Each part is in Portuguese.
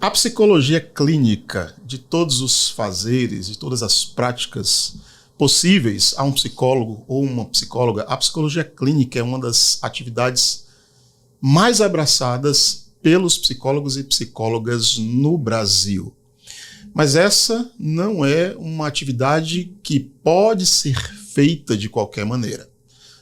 A psicologia clínica, de todos os fazeres, de todas as práticas possíveis a um psicólogo ou uma psicóloga, a psicologia clínica é uma das atividades mais abraçadas pelos psicólogos e psicólogas no Brasil. Mas essa não é uma atividade que pode ser feita de qualquer maneira.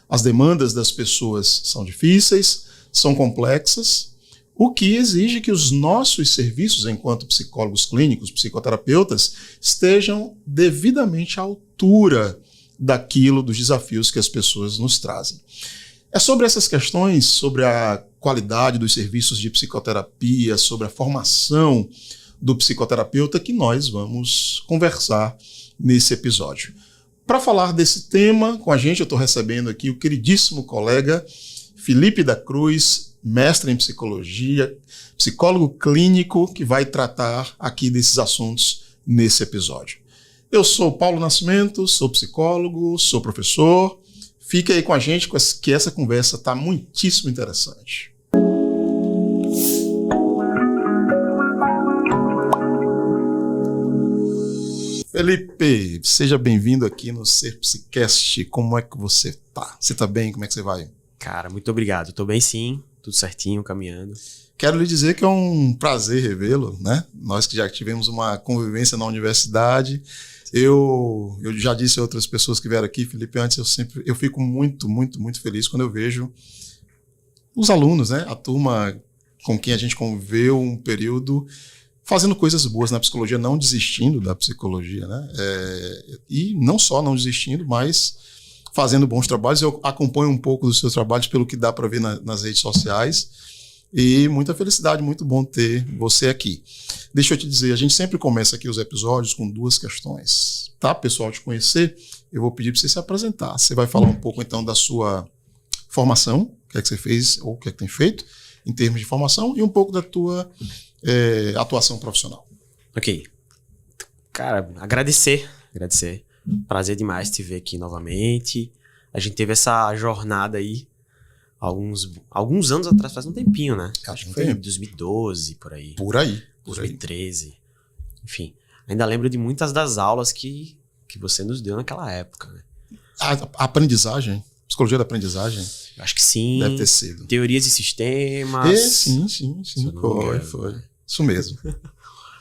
As demandas das pessoas são difíceis, são complexas, o que exige que os nossos serviços enquanto psicólogos clínicos, psicoterapeutas, estejam devidamente à altura daquilo, dos desafios que as pessoas nos trazem. É sobre essas questões, sobre a qualidade dos serviços de psicoterapia, sobre a formação do psicoterapeuta, que nós vamos conversar nesse episódio. Para falar desse tema com a gente, eu estou recebendo aqui o queridíssimo colega Felipe da Cruz, mestre em psicologia, psicólogo clínico, que vai tratar aqui desses assuntos nesse episódio. Eu sou Paulo Nascimento, sou psicólogo, sou professor. Fique aí com a gente, que essa conversa está muitíssimo interessante. Felipe, seja bem-vindo aqui no Ser Psicast. Como é que você tá? Você tá bem? Como é que você vai? Cara, muito obrigado. Tô bem sim, tudo certinho, caminhando. Quero lhe dizer que é um prazer revê-lo, né? Nós que já tivemos uma convivência na universidade. Eu já disse a outras pessoas que vieram aqui, Felipe, antes eu fico muito, muito, muito feliz quando eu vejo os alunos, né? A turma com quem a gente conviveu um período fazendo coisas boas na psicologia, não desistindo da psicologia, né? E não só não desistindo, mas fazendo bons trabalhos. Eu acompanho um pouco dos seus trabalhos pelo que dá para ver nas redes sociais. E muita felicidade, muito bom ter você aqui. Deixa eu te dizer, a gente sempre começa aqui os episódios com duas questões. Tá, pessoal, te conhecer, eu vou pedir para você se apresentar. Você vai falar um pouco, então, da sua formação, o que é que você fez ou o que é que tem feito, em termos de formação, e um pouco da tua atuação profissional. Ok. Cara, agradecer. Prazer demais te ver aqui novamente. A gente teve essa jornada aí alguns anos atrás, faz um tempinho, né? Acho que foi em 2012, por aí. Por aí. 2013. Enfim, ainda lembro de muitas das aulas que você nos deu naquela época, né? A aprendizagem, psicologia da aprendizagem. Acho que sim. Deve ter sido. Teorias e sistemas. Sim. Foi. Isso mesmo.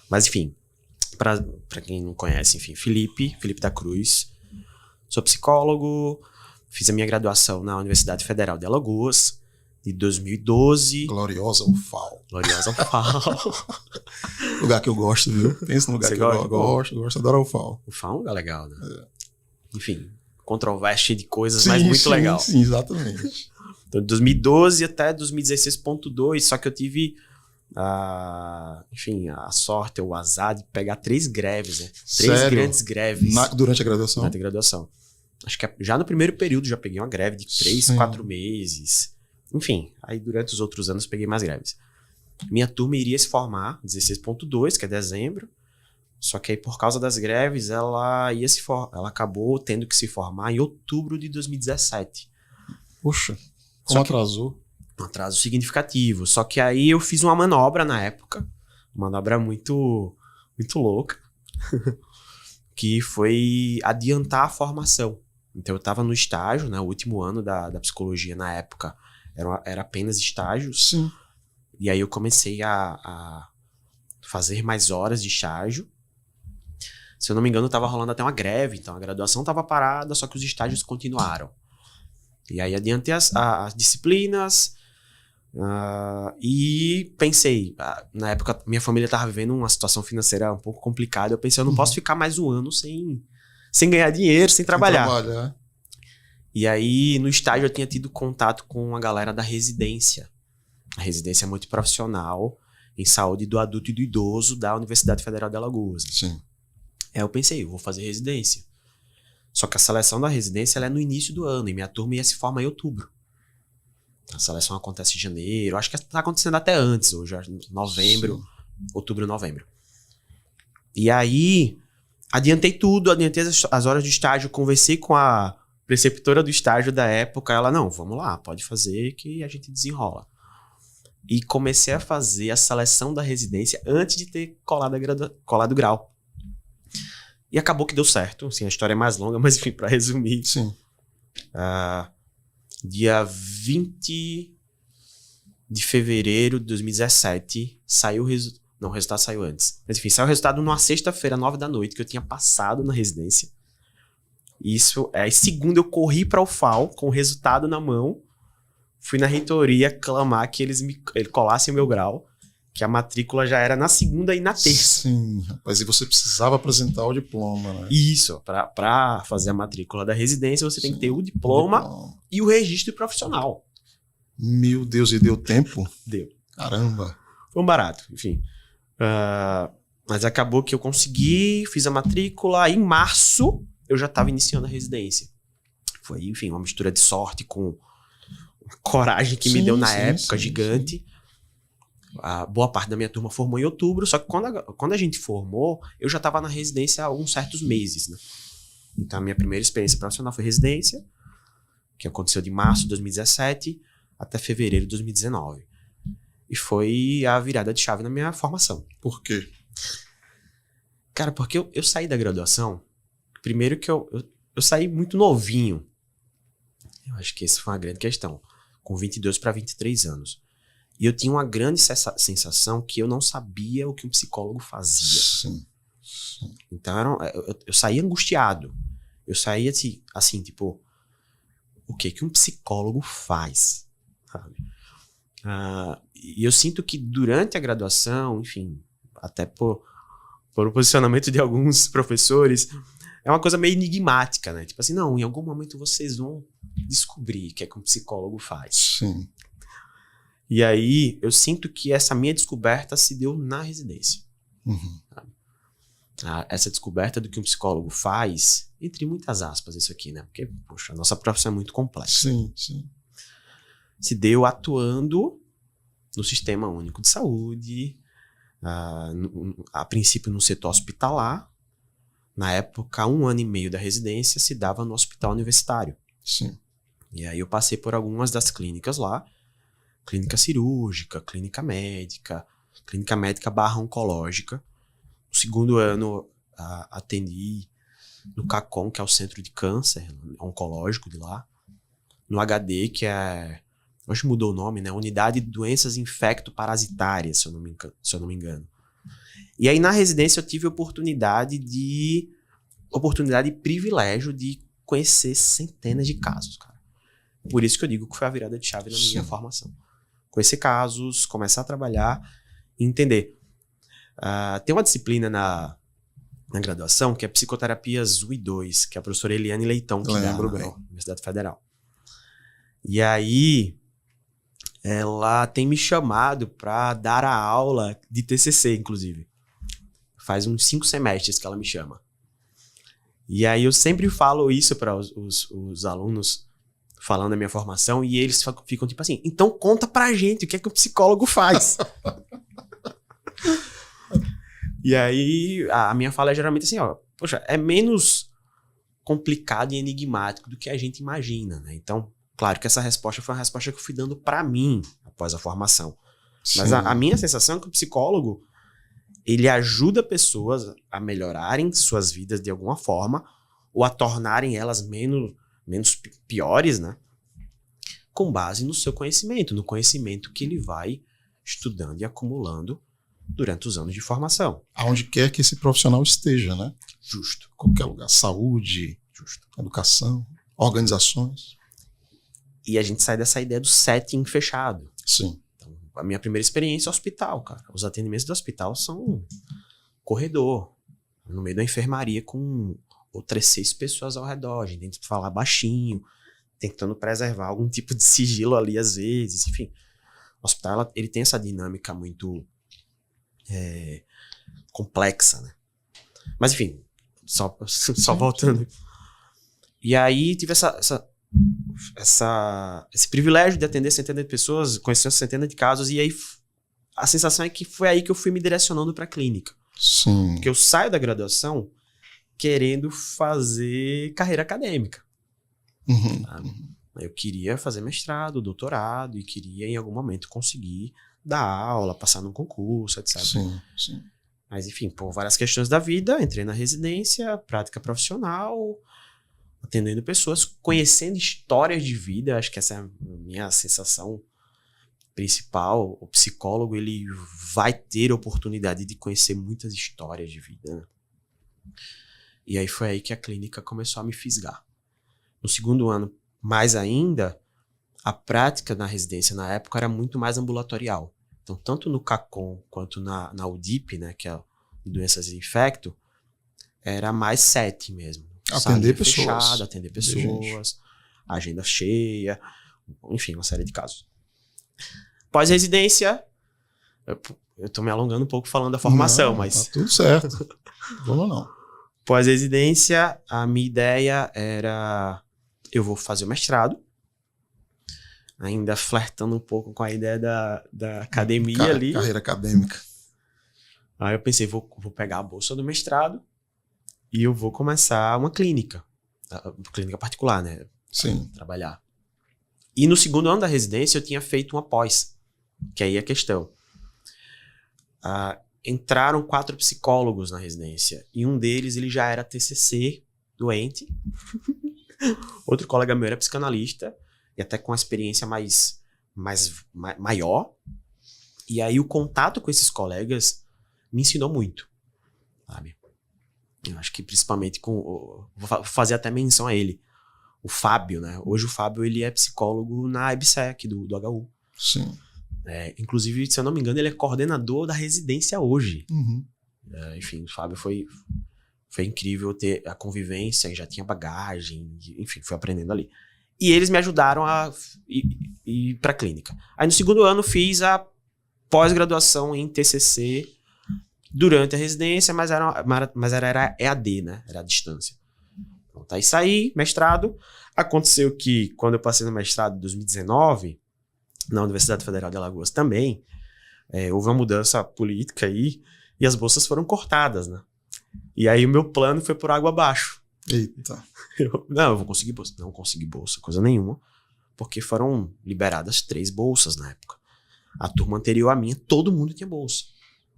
Mas, enfim, pra quem não conhece, enfim, Felipe da Cruz. Sou psicólogo. Fiz a minha graduação na Universidade Federal de Alagoas, de 2012. Gloriosa UFAL. Lugar que eu gosto, viu? Pensa no lugar que eu gosto, adoro a UFAL. UFAL é um lugar legal, né? Enfim, controverso de coisas, mas muito legal. Sim, exatamente. Então, de 2012 até 2016.2, só que eu tive a sorte ou o azar de pegar 3 greves, né? 3 grandes greves. Durante a graduação? Durante a graduação. Acho que já no primeiro período já peguei uma greve de 3, 4 meses. Enfim, aí durante os outros anos peguei mais greves. Minha turma iria se formar, 16.2, que é dezembro. Só que aí por causa das greves, ela acabou tendo que se formar em outubro de 2017. Poxa, como atrasou? Um atraso significativo. Só que aí eu fiz uma manobra na época. Uma manobra muito, muito louca. Que foi adiantar a formação. Então eu estava no estágio, né, o último ano da psicologia na época era apenas estágios. Sim. E aí eu comecei a fazer mais horas de estágio. Se eu não me engano, estava rolando até uma greve, então a graduação estava parada, só que os estágios continuaram. E aí adiantei as disciplinas e pensei, na época minha família estava vivendo uma situação financeira um pouco complicada, eu pensei, eu não posso ficar mais um ano sem ganhar dinheiro, sem trabalhar. E aí, no estágio, eu tinha tido contato com a galera da residência. A residência multiprofissional em saúde do adulto e do idoso da Universidade Federal de Alagoas. Sim. Aí eu pensei, eu vou fazer residência. Só que a seleção da residência ela é no início do ano e minha turma ia se formar em outubro. A seleção acontece em janeiro, acho que está acontecendo até antes, hoje, novembro, sim. Outubro, novembro. E aí, adiantei tudo, adiantei as horas de estágio, conversei com a preceptora do estágio da época, ela, não, vamos lá, pode fazer que a gente desenrola. E comecei a fazer a seleção da residência antes de ter colado o grau. E acabou que deu certo. Assim, a história é mais longa, mas enfim, para resumir. Sim. Dia 20 de fevereiro de 2017, saiu o resultado. Não, o resultado saiu antes. Mas enfim, saiu o resultado numa sexta-feira, 9 da noite, que eu tinha passado na residência. Isso, aí segunda eu corri para o FAO com o resultado na mão. Fui na reitoria clamar que eles colassem o meu grau, que a matrícula já era na segunda e na terça. Sim, rapaz, e você precisava apresentar o diploma, né? Isso, para fazer a matrícula da residência, você tem que ter o diploma e o registro profissional. Meu Deus, e deu tempo? Deu. Caramba. Foi um barato, enfim. Mas acabou que eu consegui, fiz a matrícula, em março eu já estava iniciando a residência. Foi, enfim, uma mistura de sorte com coragem que me deu na época, gigante. A boa parte da minha turma formou em outubro, só que quando a gente formou, eu já estava na residência há alguns certos meses, né? Então a minha primeira experiência profissional foi residência, que aconteceu de março de 2017 até fevereiro de 2019. E foi a virada de chave na minha formação. Por quê? Cara, porque eu saí da graduação, primeiro que eu saí muito novinho. Eu acho que essa foi uma grande questão. Com 22 para 23 anos. E eu tinha uma grande sensação que eu não sabia o que um psicólogo fazia. Sim. Então eu saía angustiado. Eu saía assim, tipo, o que um psicólogo faz? Sabe? E eu sinto que durante a graduação, enfim, até por o posicionamento de alguns professores, é uma coisa meio enigmática, né? Tipo assim, não, em algum momento vocês vão descobrir o que é que um psicólogo faz. Sim. E aí, eu sinto que essa minha descoberta se deu na residência. Uhum. Essa descoberta do que um psicólogo faz, entre muitas aspas isso aqui, né? Porque, poxa, a nossa profissão é muito complexa. Sim, sim. Se deu atuando no Sistema Único de Saúde, a princípio no setor hospitalar. Na época, 1 ano e meio da residência se dava no hospital universitário. Sim. E aí eu passei por algumas das clínicas lá. Clínica cirúrgica, clínica médica / oncológica. No segundo ano, atendi no CACOM, que é o Centro de Câncer Oncológico de lá. No HD, que é... Hoje mudou o nome, né? Unidade de Doenças Infecto-Parasitárias, se eu não me engano. E aí, na residência, eu tive oportunidade e privilégio de conhecer centenas de casos, cara. Por isso que eu digo que foi a virada de chave na minha formação. Conhecer casos, começar a trabalhar e entender. Tem uma disciplina na graduação que é Psicoterapias 1 e 2, que é a professora Eliane Leitão, que dá na Universidade Federal. E aí, ela tem me chamado para dar a aula de TCC, inclusive. Faz uns 5 semestres que ela me chama. E aí eu sempre falo isso para os alunos, falando da minha formação, e eles ficam tipo assim, então conta pra gente o que é que o psicólogo faz. E aí a minha fala é geralmente assim, poxa, é menos complicado e enigmático do que a gente imagina, né? Então, claro que essa resposta foi uma resposta que eu fui dando pra mim após a formação. Sim. Mas a minha sensação é que o psicólogo, ele ajuda pessoas a melhorarem suas vidas de alguma forma ou a tornarem elas menos piores, né? Com base no seu conhecimento, no conhecimento que ele vai estudando e acumulando durante os anos de formação. Aonde quer que esse profissional esteja, né? Justo. Qualquer lugar. Saúde, justo. Educação, organizações. E a gente sai dessa ideia do setting fechado. Sim. A minha primeira experiência é hospital, cara. Os atendimentos do hospital são corredor, no meio da enfermaria com outras 6 pessoas ao redor. A gente tem que falar baixinho, tentando preservar algum tipo de sigilo ali às vezes. Enfim, o hospital ele tem essa dinâmica muito complexa, né? Mas enfim, só voltando. E aí tive esse privilégio de atender centenas de pessoas, conhecer centenas de casos, e aí a sensação é que foi aí que eu fui me direcionando para a clínica. Sim. Porque eu saio da graduação querendo fazer carreira acadêmica. Eu queria fazer mestrado, doutorado e queria em algum momento conseguir dar aula, passar num concurso, etc. Sim, sim. Mas enfim, por várias questões da vida, entrei na residência, prática profissional, atendendo pessoas, conhecendo histórias de vida. Acho que essa é a minha sensação principal. O psicólogo, ele vai ter oportunidade de conhecer muitas histórias de vida, né? E aí foi aí que a clínica começou a me fisgar. No segundo ano, mais ainda, a prática na residência na época era muito mais ambulatorial. Então, tanto no CACOM quanto na UDIP, né, que é doenças de infecto, era mais SET mesmo. Atender pessoas. Fechada, atender pessoas, agenda cheia, enfim, uma série de casos. Pós-residência, eu tô me alongando um pouco falando da formação, mas... Tá tudo certo. Vamos não. Pós-residência, a minha ideia era... Eu vou fazer o mestrado, ainda flertando um pouco com a ideia da academia ali. Carreira acadêmica. Aí eu pensei, vou pegar a bolsa do mestrado e eu vou começar uma clínica particular, né? Sim. Trabalhar. E no segundo ano da residência eu tinha feito uma pós, que aí é a questão. Entraram 4 psicólogos na residência e um deles ele já era TCC, doente. Outro colega meu era psicanalista e até com a experiência maior. E aí o contato com esses colegas me ensinou muito, sabe? Eu acho que principalmente vou fazer até menção a ele, o Fábio, né? Hoje o Fábio, ele é psicólogo na EBSEC do HU. Sim. Inclusive, se eu não me engano, ele é coordenador da residência hoje. Enfim, o Fábio foi incrível ter a convivência, já tinha bagagem, enfim, fui aprendendo ali. E eles me ajudaram a ir para a clínica. Aí no segundo ano fiz a pós-graduação em TCC durante a residência, mas era EAD, né? Era à distância. Então, aí saí, mestrado. Aconteceu que quando eu passei no mestrado em 2019, na Universidade Federal de Alagoas também, houve uma mudança política aí e as bolsas foram cortadas, né? E aí o meu plano foi por água abaixo. Eita. Eu vou conseguir bolsa. Não consegui bolsa, coisa nenhuma, porque foram liberadas 3 bolsas na época. A turma anterior à minha, todo mundo tinha bolsa.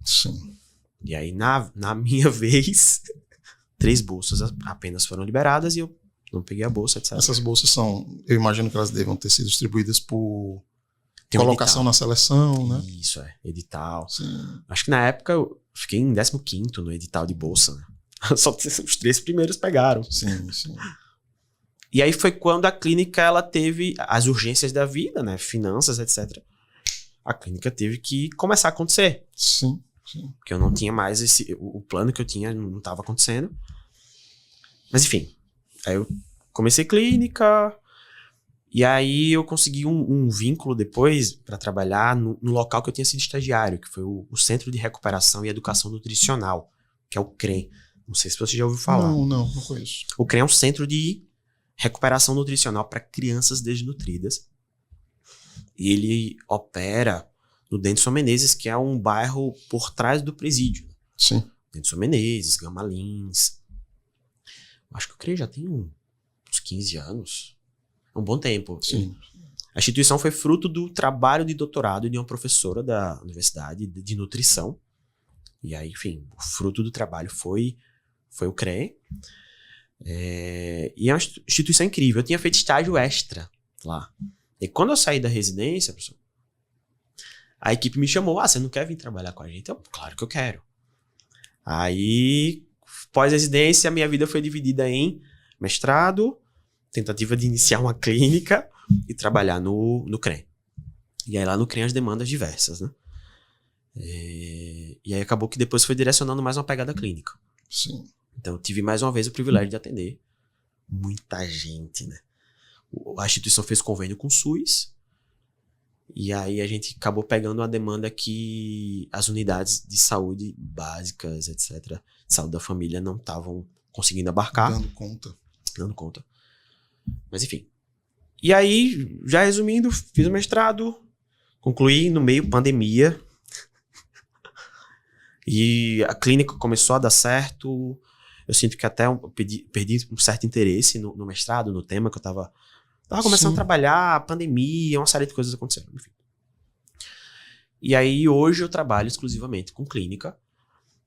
Sim. E aí, na minha vez, 3 bolsas apenas foram liberadas e eu não peguei a bolsa, etc. Essas bolsas eu imagino que elas devam ter sido distribuídas por colocação na seleção, né? Isso, edital. Sim. Acho que na época eu fiquei em 15º no edital de bolsa, né? Só os 3 primeiros pegaram. Sim, sim. E aí foi quando a clínica, ela teve as urgências da vida, né? Finanças, etc. A clínica teve que começar a acontecer. Sim, sim. Porque eu não tinha mais o plano que eu tinha não estava acontecendo. Mas enfim, aí eu comecei clínica e aí eu consegui um vínculo depois para trabalhar no local que eu tinha sido estagiário, que foi o Centro de Recuperação e Educação Nutricional, que é o CREN. Não sei se você já ouviu falar. Não conheço. O CREN é um centro de recuperação nutricional para crianças desnutridas. E ele opera no Denison Menezes, que é um bairro por trás do presídio. Sim. Denison Menezes, Gama Lins. Acho que o CREN já tem uns 15 anos. Um bom tempo. Sim. A instituição foi fruto do trabalho de doutorado de uma professora da universidade de nutrição. E aí, enfim, o fruto do trabalho foi o CREN. E é uma instituição incrível. Eu tinha feito estágio extra lá. E quando eu saí da residência, professor, a equipe me chamou. Você não quer vir trabalhar com a gente? Eu, claro que eu quero. Aí, pós-residência, a minha vida foi dividida em mestrado, tentativa de iniciar uma clínica e trabalhar no CREN. E aí lá no CREN as demandas diversas, né? E aí acabou que depois foi direcionando mais uma pegada clínica. Sim. Então eu tive mais uma vez o privilégio de atender muita gente, né? A instituição fez convênio com o SUS e aí a gente acabou pegando uma demanda que as unidades de saúde básicas, etc., de saúde da família não estavam conseguindo abarcar. Dando conta. Mas enfim. E aí, já resumindo, fiz o mestrado, concluí no meio pandemia. E a clínica começou a dar certo. Eu sinto que até eu perdi um certo interesse no mestrado, no tema que eu tava começando a trabalhar, pandemia, uma série de coisas aconteceram, enfim. E aí, hoje eu trabalho exclusivamente com clínica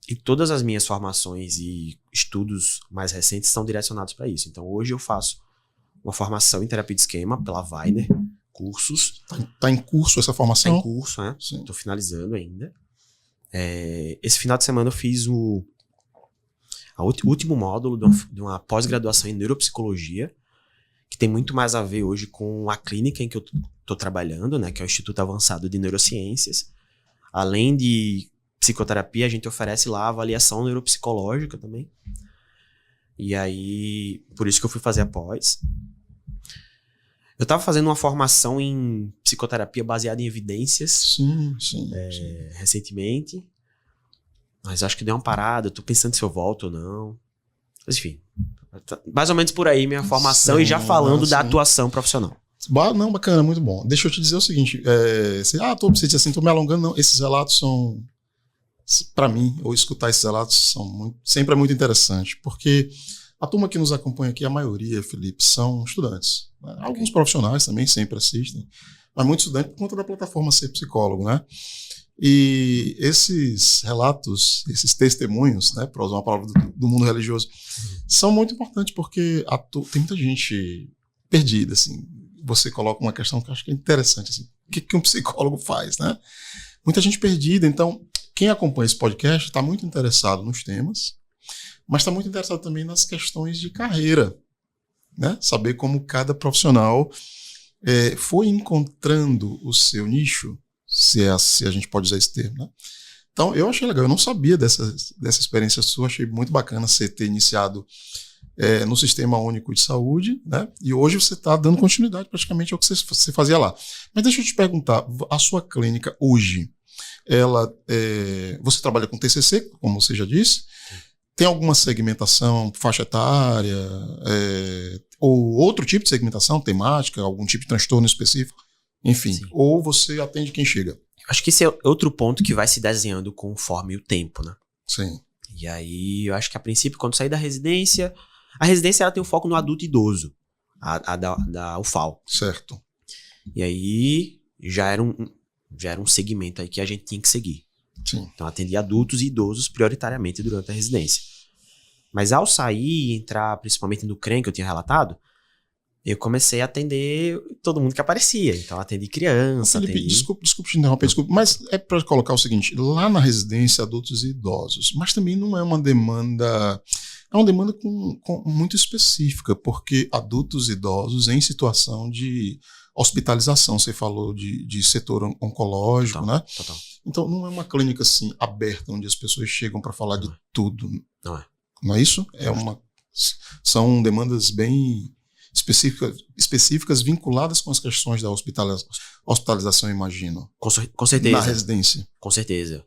e todas as minhas formações e estudos mais recentes estão direcionados para isso. Então, hoje eu faço uma formação em terapia de esquema pela Weiner, cursos. Tá em curso essa formação? Tá em curso, né? Tô finalizando ainda. Esse final de semana eu fiz o último módulo de uma pós-graduação em neuropsicologia, que tem muito mais a ver hoje com a clínica em que eu estou trabalhando, né, que é o Instituto Avançado de Neurociências. Além de psicoterapia, a gente oferece lá avaliação neuropsicológica também. E aí, por isso que eu fui fazer a pós. Eu estava fazendo uma formação em psicoterapia baseada em evidências sim. recentemente, mas acho que deu uma parada. Eu tô pensando se eu volto ou não. Mas enfim, mais ou menos por aí minha formação, e já falando da atuação profissional. Não, bacana, muito bom. Deixa eu te dizer o seguinte, tô me alongando, não. Esses relatos são, para mim, ou escutar esses relatos sempre é muito interessante, porque a turma que nos acompanha aqui, a maioria, Felipe, são estudantes. Né? Alguns profissionais também sempre assistem, mas muitos estudantes por conta da plataforma Ser Psicólogo, né? E esses relatos, esses testemunhos, né, para usar uma palavra do mundo religioso, são muito importantes porque tem muita gente perdida, assim. Você coloca uma questão que eu acho que é interessante, assim. O que um psicólogo faz, né? Muita gente perdida. Então, quem acompanha esse podcast está muito interessado nos temas, mas está muito interessado também nas questões de carreira, né? Saber como cada profissional foi encontrando o seu nicho, se a gente pode usar esse termo, né? Então, eu achei legal. Eu não sabia dessa experiência sua. Achei muito bacana você ter iniciado no Sistema Único de Saúde, né? E hoje você está dando continuidade praticamente ao que você fazia lá. Mas deixa eu te perguntar, a sua clínica hoje, você trabalha com TCC, como você já disse? Tem alguma segmentação, faixa etária, ou outro tipo de segmentação, temática, algum tipo de transtorno específico? Enfim, sim. Ou você atende quem chega? Acho que esse é outro ponto que vai se desenhando conforme o tempo, né? Sim. E aí, eu acho que a princípio, quando sair da residência, a residência ela tem um foco no adulto idoso, a da UFAL. Certo. E aí, já era um segmento aí que a gente tinha que seguir. Sim. Então, atendia adultos e idosos prioritariamente durante a residência. Mas ao sair e entrar principalmente no CREM que eu tinha relatado, eu comecei a atender todo mundo que aparecia. Então, atendi criança, Felipe, desculpe te interromper, mas é para colocar o seguinte, lá na residência, adultos e idosos, mas também não é uma demanda, é uma demanda muito específica, porque adultos e idosos em situação de hospitalização, você falou de setor oncológico, total, né? Total. Então, não é uma clínica assim, aberta, onde as pessoas chegam para falar de tudo. Não é. Não é isso? São demandas bem específicas vinculadas com as questões da hospitalização, imagino. Com certeza. Na residência. Com certeza.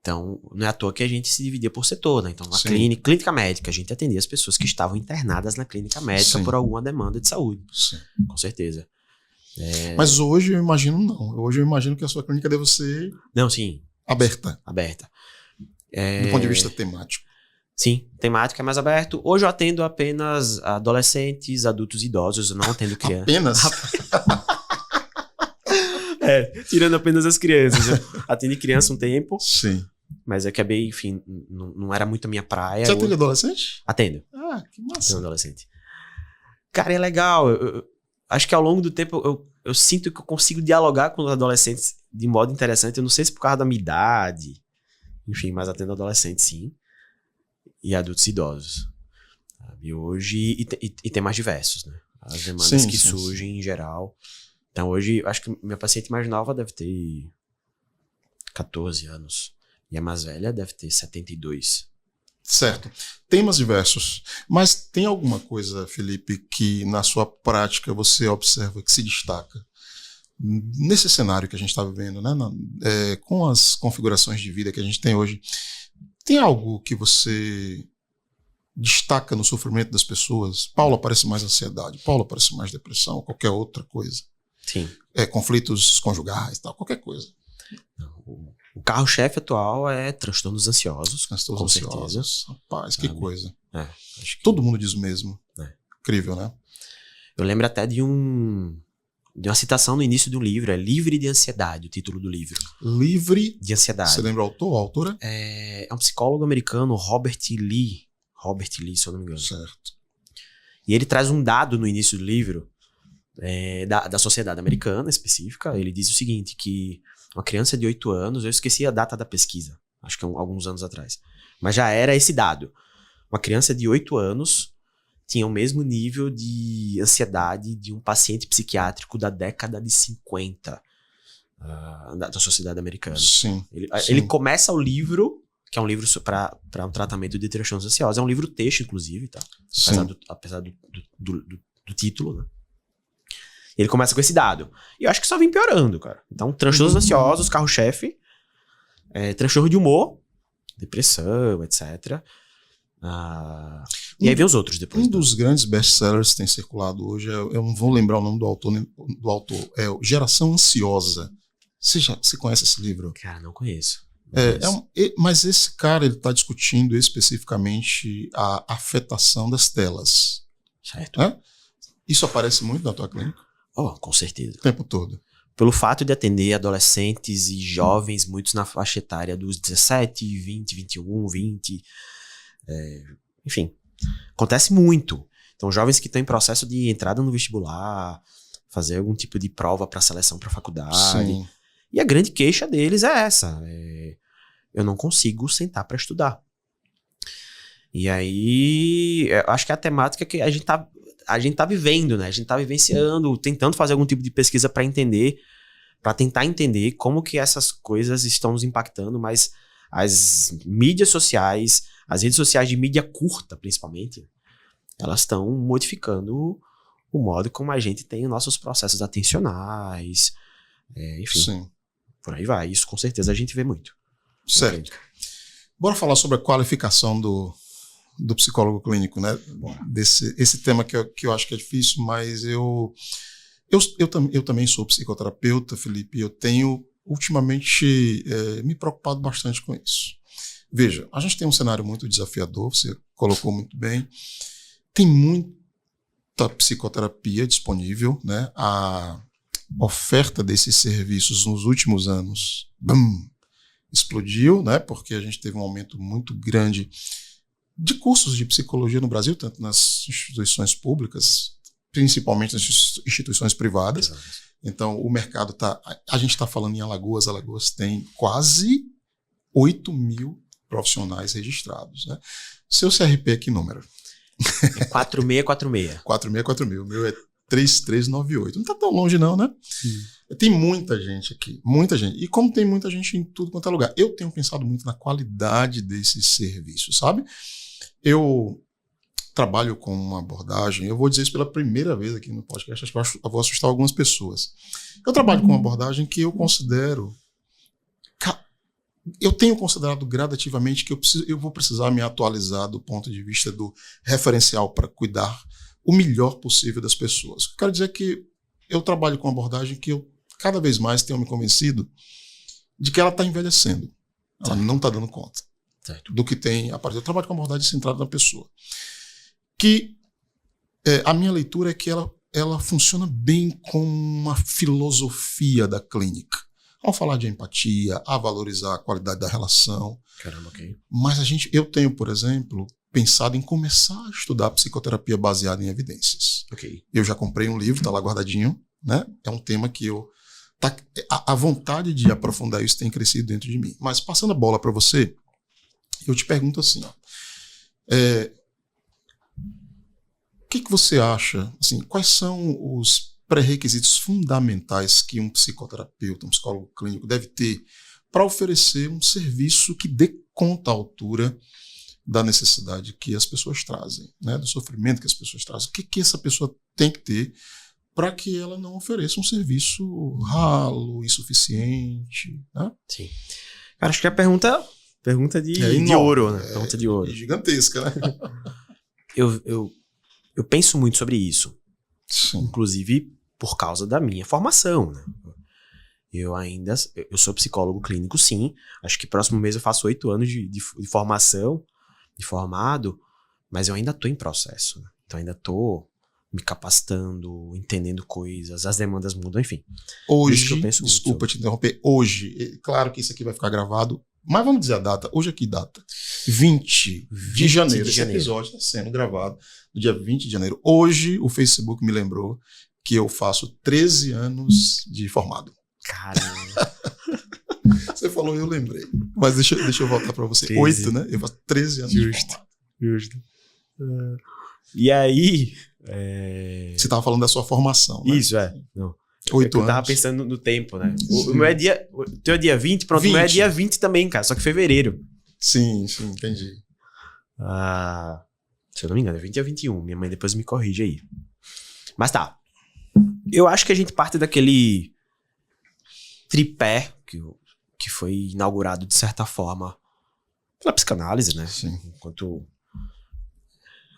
Então, não é à toa que a gente se dividia por setor, né? Então, na clínica médica, a gente atendia as pessoas que estavam internadas na clínica médica por alguma demanda de saúde. Sim. Com certeza. Mas hoje eu imagino não. Hoje eu imagino que a sua clínica deve ser... Não, sim. Aberta. Do ponto de vista temático. Sim, temática é mais aberto. Hoje eu atendo apenas adolescentes, adultos e idosos. Eu não atendo crianças. Apenas? Tirando apenas as crianças. Eu atendi criança um tempo. Sim. Mas eu acabei, enfim, não era muito a minha praia. Você atende adolescente? Atendo. Ah, que massa. Atendo adolescente. Cara, é legal. Eu acho que ao longo do tempo eu sinto que eu consigo dialogar com os adolescentes de modo interessante. Eu não sei se por causa da minha idade. Enfim, mas atendo adolescente, sim. E adultos e idosos. Sabe? Hoje, e temas diversos, né? As demandas que surgem em geral. Então hoje, acho que minha paciente mais nova deve ter 14 anos. E a mais velha deve ter 72. Certo. Temas diversos. Mas tem alguma coisa, Felipe, que na sua prática você observa que se destaca? Nesse cenário que a gente está vivendo, né? Com as configurações de vida que a gente tem hoje, tem algo que você destaca no sofrimento das pessoas? Paulo, aparece mais ansiedade. Paulo, aparece mais depressão, qualquer outra coisa. Sim. Conflitos conjugais, tal, qualquer coisa. O carro-chefe atual é transtornos ansiosos, com certeza. Rapaz, que coisa. Acho que... Todo mundo diz o mesmo. Incrível, né? Eu lembro até de uma citação no início de um livro, é Livre de Ansiedade, o título do livro. Livre de Ansiedade. Você lembra o autor, a autora? É um psicólogo americano, Robert Lee, se eu não me engano. Certo. E ele traz um dado no início do livro, da sociedade americana específica. Ele diz o seguinte, que uma criança de 8 anos, eu esqueci a data da pesquisa, acho que alguns anos atrás, mas já era esse dado. Uma criança de 8 anos tinha o mesmo nível de ansiedade de um paciente psiquiátrico da década de 50 da sociedade americana. Sim. Ele começa o livro, que é um livro para um tratamento de transtornos ansiosos. É um livro-texto, inclusive, tá? Apesar do título, né? Ele começa com esse dado. E eu acho que só vem piorando, cara. Então, transtornos ansiosos, carro-chefe, transtorno de humor, depressão, etc. E aí vem os outros depois. Dos grandes best-sellers que tem circulado hoje, eu não vou lembrar o nome do autor, é o Geração Ansiosa. Você conhece esse livro? Cara, não conheço. Mas esse cara, ele está discutindo especificamente a afetação das telas. Certo. Isso aparece muito na tua clínica? Com certeza. O tempo todo. Pelo fato de atender adolescentes e jovens, muitos na faixa etária dos 17, 20, 21, 20... enfim, acontece muito. Então, jovens que estão em processo de entrada no vestibular, fazer algum tipo de prova para seleção para faculdade. Sim. E a grande queixa deles é essa. Eu não consigo sentar para estudar. E aí, eu acho que é a temática que a gente tá vivendo, né? A gente tá vivenciando, tentando fazer algum tipo de pesquisa para tentar entender como que essas coisas estão nos impactando, mas as mídias sociais, as redes sociais de mídia curta, principalmente, elas estão modificando o modo como a gente tem os nossos processos atencionais, enfim, Sim. Por aí vai. Isso, com certeza, a gente vê muito. Certo. Bora falar sobre a qualificação do psicólogo clínico, né? Esse tema que eu acho que é difícil, mas eu também sou psicoterapeuta, Felipe, e eu tenho ultimamente me preocupado bastante com isso. Veja, a gente tem um cenário muito desafiador, você colocou muito bem, tem muita psicoterapia disponível, né? A oferta desses serviços nos últimos anos explodiu, né? Porque a gente teve um aumento muito grande de cursos de psicologia no Brasil, tanto nas instituições públicas, principalmente nas instituições privadas. Exato. Então, o mercado a gente está falando em Alagoas tem quase 8 mil profissionais registrados, né? Seu CRP é que número? 4646. 4646. O meu é 3398. Não está tão longe não, né? Tem muita gente aqui, muita gente. E como tem muita gente em tudo quanto é lugar, eu tenho pensado muito na qualidade desses serviços, sabe? Eu trabalho com uma abordagem, eu vou dizer isso pela primeira vez aqui no podcast, acho que eu vou assustar algumas pessoas. Eu trabalho com uma abordagem que eu considero... Eu tenho considerado gradativamente que eu vou precisar me atualizar do ponto de vista do referencial para cuidar o melhor possível das pessoas. Quero dizer que eu trabalho com uma abordagem que eu cada vez mais tenho me convencido de que ela está envelhecendo. Ela não está dando conta do que tem a partir. Eu trabalho com uma abordagem centrada na pessoa. Que a minha leitura é que ela funciona bem como uma filosofia da clínica. Ao falar de empatia, a valorizar a qualidade da relação. Caramba, ok. Mas eu tenho, por exemplo, pensado em começar a estudar psicoterapia baseada em evidências. Ok. Eu já comprei um livro, está lá guardadinho, né? É um tema que a vontade de aprofundar isso tem crescido dentro de mim. Mas passando a bola para você, eu te pergunto assim, o que você acha? Assim, quais são os pré-requisitos fundamentais que um psicoterapeuta, um psicólogo clínico deve ter para oferecer um serviço que dê conta à altura da necessidade que as pessoas trazem, né? Do sofrimento que as pessoas trazem? O que essa pessoa tem que ter para que ela não ofereça um serviço ralo, insuficiente, né? Sim. Cara, acho que a pergunta de ouro, né? Pergunta de ouro. Gigantesca, né? Eu penso muito sobre isso. Sim. Inclusive por causa da minha formação, né? Eu sou psicólogo clínico, sim. Acho que próximo mês eu faço 8 anos de formação, de formado, mas eu ainda tô em processo, né? Então ainda tô me capacitando, entendendo coisas, as demandas mudam, enfim. Hoje, desculpa te interromper, hoje, claro que isso aqui vai ficar gravado, mas vamos dizer a data. Hoje é que data? 20 de janeiro. Esse episódio está sendo gravado no dia 20 de janeiro. Hoje o Facebook me lembrou que eu faço 13 anos de formado. Caramba. Você falou, eu lembrei. Mas deixa eu voltar para você. 8, né? Eu faço 13 anos de formado. Justo. E aí... Você estava falando da sua formação, né? Isso, Não. 8 anos. Eu tava pensando no tempo, né? O meu é o teu é dia 20, pronto, 20. O meu é dia 20 também, cara, só que fevereiro. Sim, entendi. Se eu não me engano, é 20 a 21. Minha mãe depois me corrige aí. Mas tá. Eu acho que a gente parte daquele tripé que foi inaugurado, de certa forma, pela psicanálise, né? Sim. Enquanto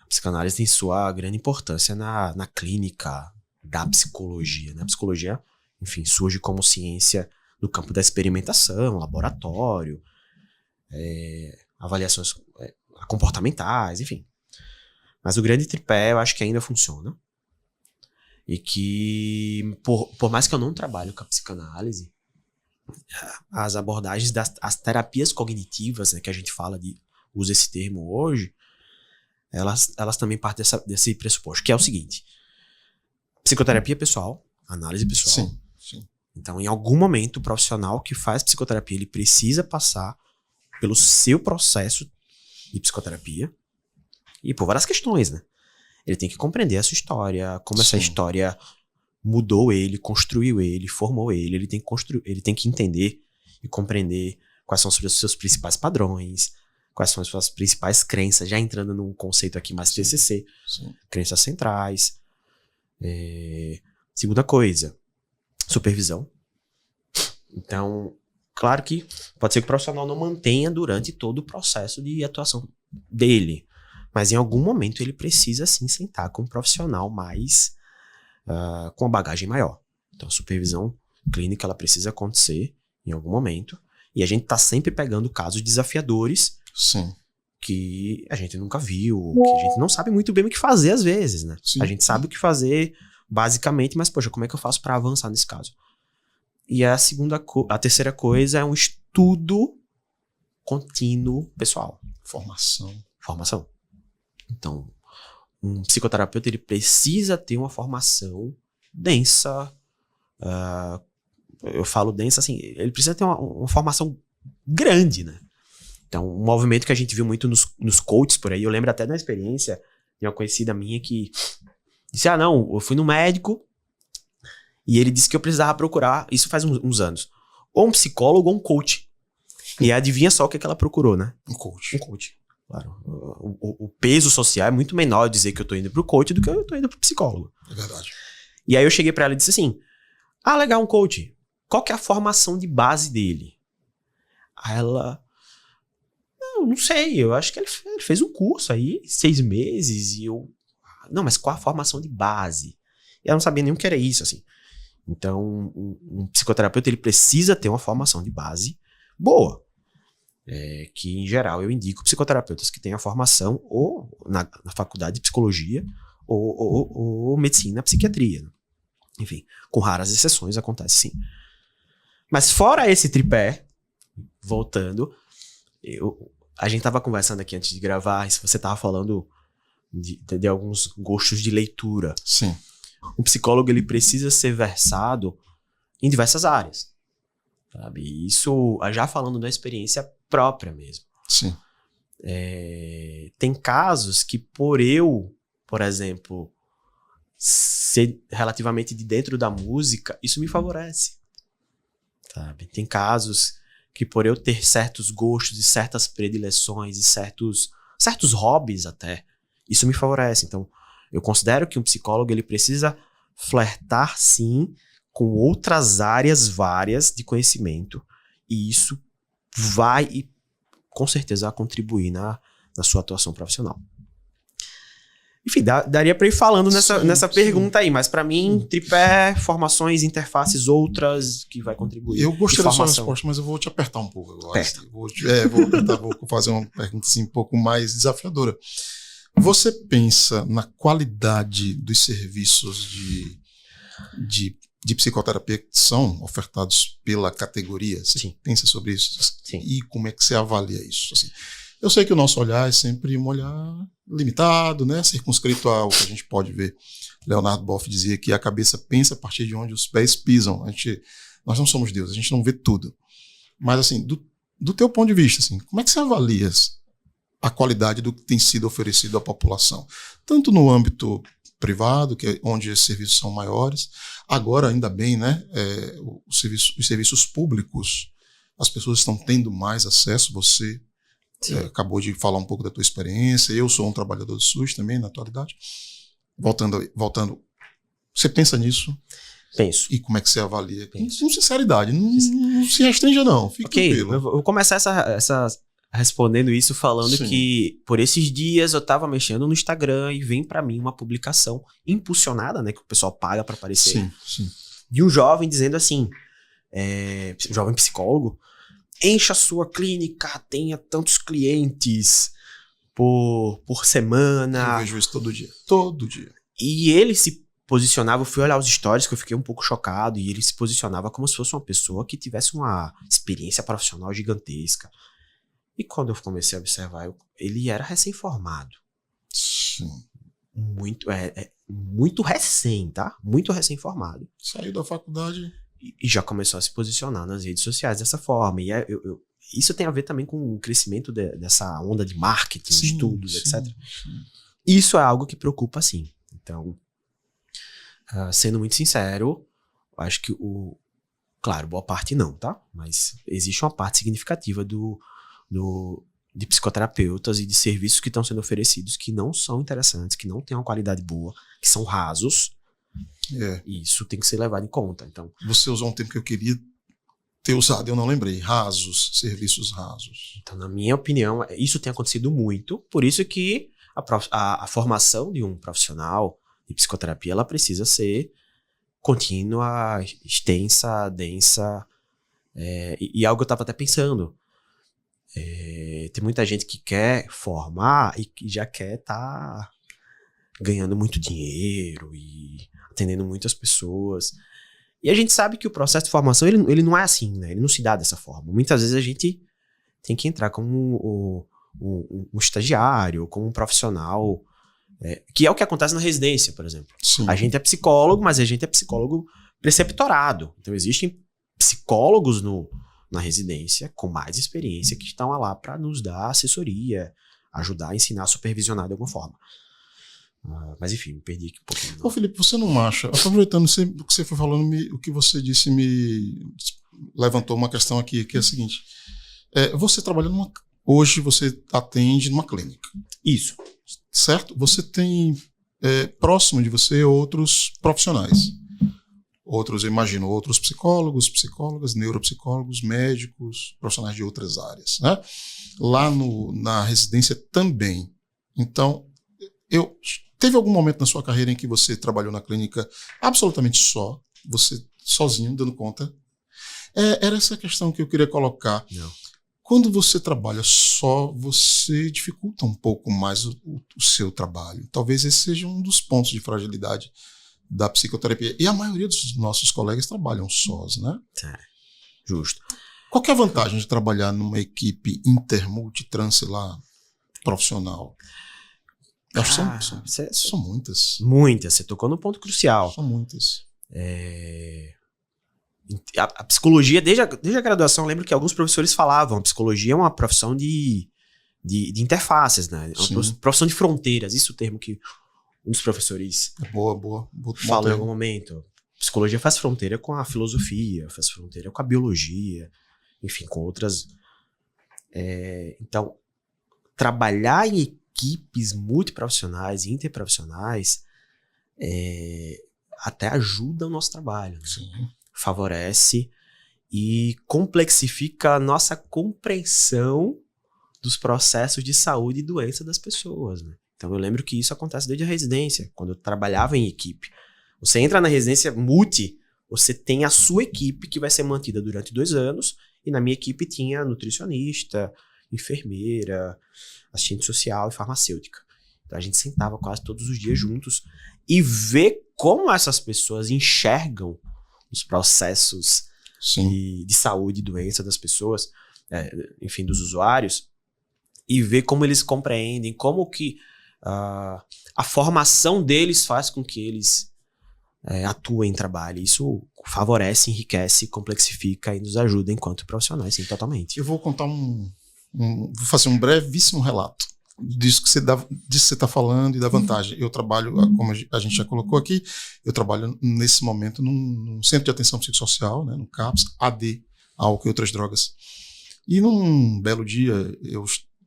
a psicanálise tem sua grande importância na clínica da psicologia, né? A psicologia, enfim, surge como ciência no campo da experimentação, laboratório, avaliações comportamentais, enfim. Mas o grande tripé eu acho que ainda funciona. E que, por mais que eu não trabalhe com a psicanálise, as abordagens as terapias cognitivas, né, que a gente usa esse termo hoje, elas também partem desse pressuposto, que é o seguinte: psicoterapia pessoal, análise pessoal. Sim. Então, em algum momento, o profissional que faz psicoterapia, ele precisa passar pelo seu processo de psicoterapia e por várias questões, né? Ele tem que compreender a sua história, como essa história mudou ele, construiu ele, formou ele. Ele tem que entender e compreender quais são os seus principais padrões, quais são as suas principais crenças, já entrando num conceito aqui mais TCC, crenças centrais. Segunda coisa, supervisão. Então, claro que pode ser que o profissional não mantenha durante todo o processo de atuação dele, mas em algum momento ele precisa sim sentar com um profissional mais com uma bagagem maior. Então a supervisão clínica ela precisa acontecer em algum momento, e a gente tá sempre pegando casos desafiadores que a gente nunca viu, que a gente não sabe muito bem o que fazer às vezes, né? A gente sabe o que fazer basicamente, mas poxa, como é que eu faço para avançar nesse caso? E a terceira coisa é um estudo contínuo pessoal. Formação. Então, um psicoterapeuta ele precisa ter uma formação densa. Eu falo densa assim, ele precisa ter uma formação grande, né? Então, um movimento que a gente viu muito nos coaches por aí, eu lembro até da experiência de uma conhecida minha que disse, não, eu fui no médico e ele disse que eu precisava procurar, isso faz uns anos, ou um psicólogo ou um coach. E adivinha só o que ela procurou, né? Um coach. Claro, o peso social é muito menor dizer que eu tô indo pro coach do que eu tô indo pro psicólogo. É verdade. E aí eu cheguei pra ela e disse assim, legal, um coach, qual que é a formação de base dele? Aí ela, não sei, eu acho que ele fez um curso aí, 6 meses, e eu, não, mas qual a formação de base? E ela não sabia nem o que era isso, assim. Então, um psicoterapeuta, ele precisa ter uma formação de base boa. Que em geral eu indico psicoterapeutas que tenham a formação ou na faculdade de psicologia ou medicina, psiquiatria, né? Enfim, com raras exceções acontece sim. Mas fora esse tripé, voltando, a gente tava conversando aqui antes de gravar, se você tava falando de alguns gostos de leitura. Sim. Um psicólogo ele precisa ser versado em diversas áreas, sabe? Isso já falando da experiência própria mesmo. Sim. Tem casos que por exemplo, ser relativamente de dentro da música, isso me favorece, sabe? Tem casos que por eu ter certos gostos e certas predileções e certos hobbies até, isso me favorece. Então, eu considero que um psicólogo ele precisa flertar sim com outras áreas várias de conhecimento, e isso vai, com certeza, contribuir na sua atuação profissional. Enfim, daria para ir falando nessa pergunta aí, mas para mim, tripé, formações, interfaces, outras que vai contribuir. Eu gostei da sua resposta, mas eu vou te apertar um pouco agora. Vou fazer uma pergunta assim, um pouco mais desafiadora. Você pensa na qualidade dos serviços de psicoterapia que são ofertados pela categoria? Você pensa sobre isso? Sim. E como é que você avalia isso? Assim, eu sei que o nosso olhar é sempre um olhar limitado, né? Circunscrito ao que a gente pode ver. Leonardo Boff dizia que a cabeça pensa a partir de onde os pés pisam. Nós não somos Deus, a gente não vê tudo. Mas, assim, do teu ponto de vista, assim, como é que você avalia a qualidade do que tem sido oferecido à população? Tanto no âmbito privado, que é onde os serviços são maiores, agora, ainda bem, né? Os serviços públicos, as pessoas estão tendo mais acesso. Você acabou de falar um pouco da tua experiência. Eu sou um trabalhador do SUS também, na atualidade. Voltando, você pensa nisso? Penso. E como é que você avalia? Com sinceridade, não se restrinja não, fique tranquilo. Eu vou começar respondendo isso falando que por esses dias eu tava mexendo no Instagram e vem pra mim uma publicação impulsionada, né, que o pessoal paga pra aparecer. Sim. De um jovem dizendo assim, jovem psicólogo, encha a sua clínica, tenha tantos clientes por semana. Eu vejo isso todo dia. E ele se posicionava, eu fui olhar os stories que eu fiquei um pouco chocado, e ele se posicionava como se fosse uma pessoa que tivesse uma experiência profissional gigantesca. E quando eu comecei a observar, ele era recém-formado. Sim. Muito recém, tá? Muito recém-formado. Saiu da faculdade. E já começou a se posicionar nas redes sociais dessa forma. E isso tem a ver também com o crescimento dessa onda de marketing, estudos, etc. Sim. Isso é algo que preocupa, sim. Então, sendo muito sincero, eu acho que claro, boa parte não, tá? Mas existe uma parte significativa de psicoterapeutas e de serviços que estão sendo oferecidos que não são interessantes, que não têm uma qualidade boa, que são rasos. E isso tem que ser levado em conta. Então, você usou um termo que eu queria ter usado, eu não lembrei. Rasos, serviços rasos. Então, na minha opinião, isso tem acontecido muito. Por isso que a formação de um profissional de psicoterapia, ela precisa ser contínua, extensa, densa. E algo eu estava até pensando. Tem muita gente que quer formar e que já quer estar ganhando muito dinheiro e atendendo muitas pessoas. E a gente sabe que o processo de formação, ele não é assim, né? Ele não se dá dessa forma. Muitas vezes a gente tem que entrar como um estagiário, como um profissional, que é o que acontece na residência, por exemplo. Sim. A gente é psicólogo, mas a gente é psicólogo preceptorado. Então existem psicólogos na residência com mais experiência que estão lá para nos dar assessoria, ajudar a ensinar, supervisionar de alguma forma. Mas enfim, me perdi aqui um pouquinho. Ô Felipe, você não acha, aproveitando o que você foi falando, o que você disse me levantou uma questão aqui, que é a seguinte: você trabalha hoje você atende numa clínica. Isso. Certo? Você tem próximo de você outros profissionais. Eu imagino, outros psicólogos, psicólogas, neuropsicólogos, médicos, profissionais de outras áreas, né? Lá na residência também. Então, teve algum momento na sua carreira em que você trabalhou na clínica absolutamente só, você sozinho, dando conta? Era essa questão que eu queria colocar. Não. Quando você trabalha só, você dificulta um pouco mais o seu trabalho. Talvez esse seja um dos pontos de fragilidade da psicoterapia. E a maioria dos nossos colegas trabalham sós, né? Justo. Qual que é a vantagem de trabalhar numa equipe multitrans lá, profissional? São muitas. Muitas. Você tocou no ponto crucial. São muitas. A psicologia, desde a graduação, eu lembro que alguns professores falavam, a psicologia é uma profissão de interfaces, né? É uma profissão de fronteiras. Isso é o termo que um dos professores boa falou em algum momento. Psicologia faz fronteira com a filosofia, faz fronteira com a biologia, enfim, com outras. Então, trabalhar em equipes multiprofissionais e interprofissionais até ajuda o nosso trabalho, né? Sim. Favorece e complexifica a nossa compreensão dos processos de saúde e doença das pessoas, né? Então eu lembro que isso acontece desde a residência, quando eu trabalhava em equipe. Você entra na residência multi, você tem a sua equipe que vai ser mantida durante 2 anos, e na minha equipe tinha nutricionista, enfermeira, assistente social e farmacêutica. Então a gente sentava quase todos os dias juntos e ver como essas pessoas enxergam os processos de saúde e doença das pessoas, enfim, dos usuários, e ver como eles compreendem, como que a formação deles faz com que eles atuem em trabalho. Isso favorece, enriquece, complexifica e nos ajuda enquanto profissionais, sim, totalmente. Eu vou contar vou fazer um brevíssimo relato disso que você está falando e da vantagem. Eu trabalho, como a gente já colocou aqui, eu trabalho nesse momento num centro de atenção psicossocial, né, no CAPS, AD, álcool e outras drogas. E num belo dia,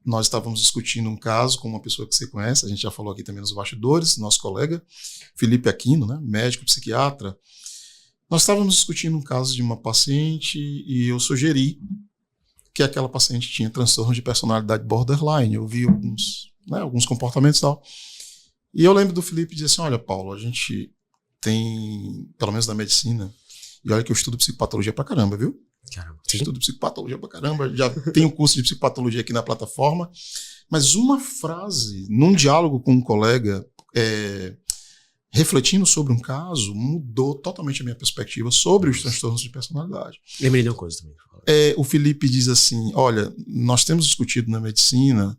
nós estávamos discutindo um caso com uma pessoa que você conhece, a gente já falou aqui também nos bastidores, nosso colega, Felipe Aquino, né, médico, psiquiatra. Nós estávamos discutindo um caso de uma paciente e eu sugeri que aquela paciente tinha transtorno de personalidade borderline. Eu vi alguns comportamentos e tal. E eu lembro do Felipe dizer assim, olha, Paulo, a gente tem, pelo menos na medicina, e olha que eu estudo psicopatologia pra caramba, viu? Caramba. Estudo psicopatologia pra caramba, já tenho curso de psicopatologia aqui na plataforma, mas uma frase, num diálogo com um colega, refletindo sobre um caso, mudou totalmente a minha perspectiva sobre os transtornos de personalidade. Lembrei de uma coisa também. O Felipe diz assim, olha, nós temos discutido na medicina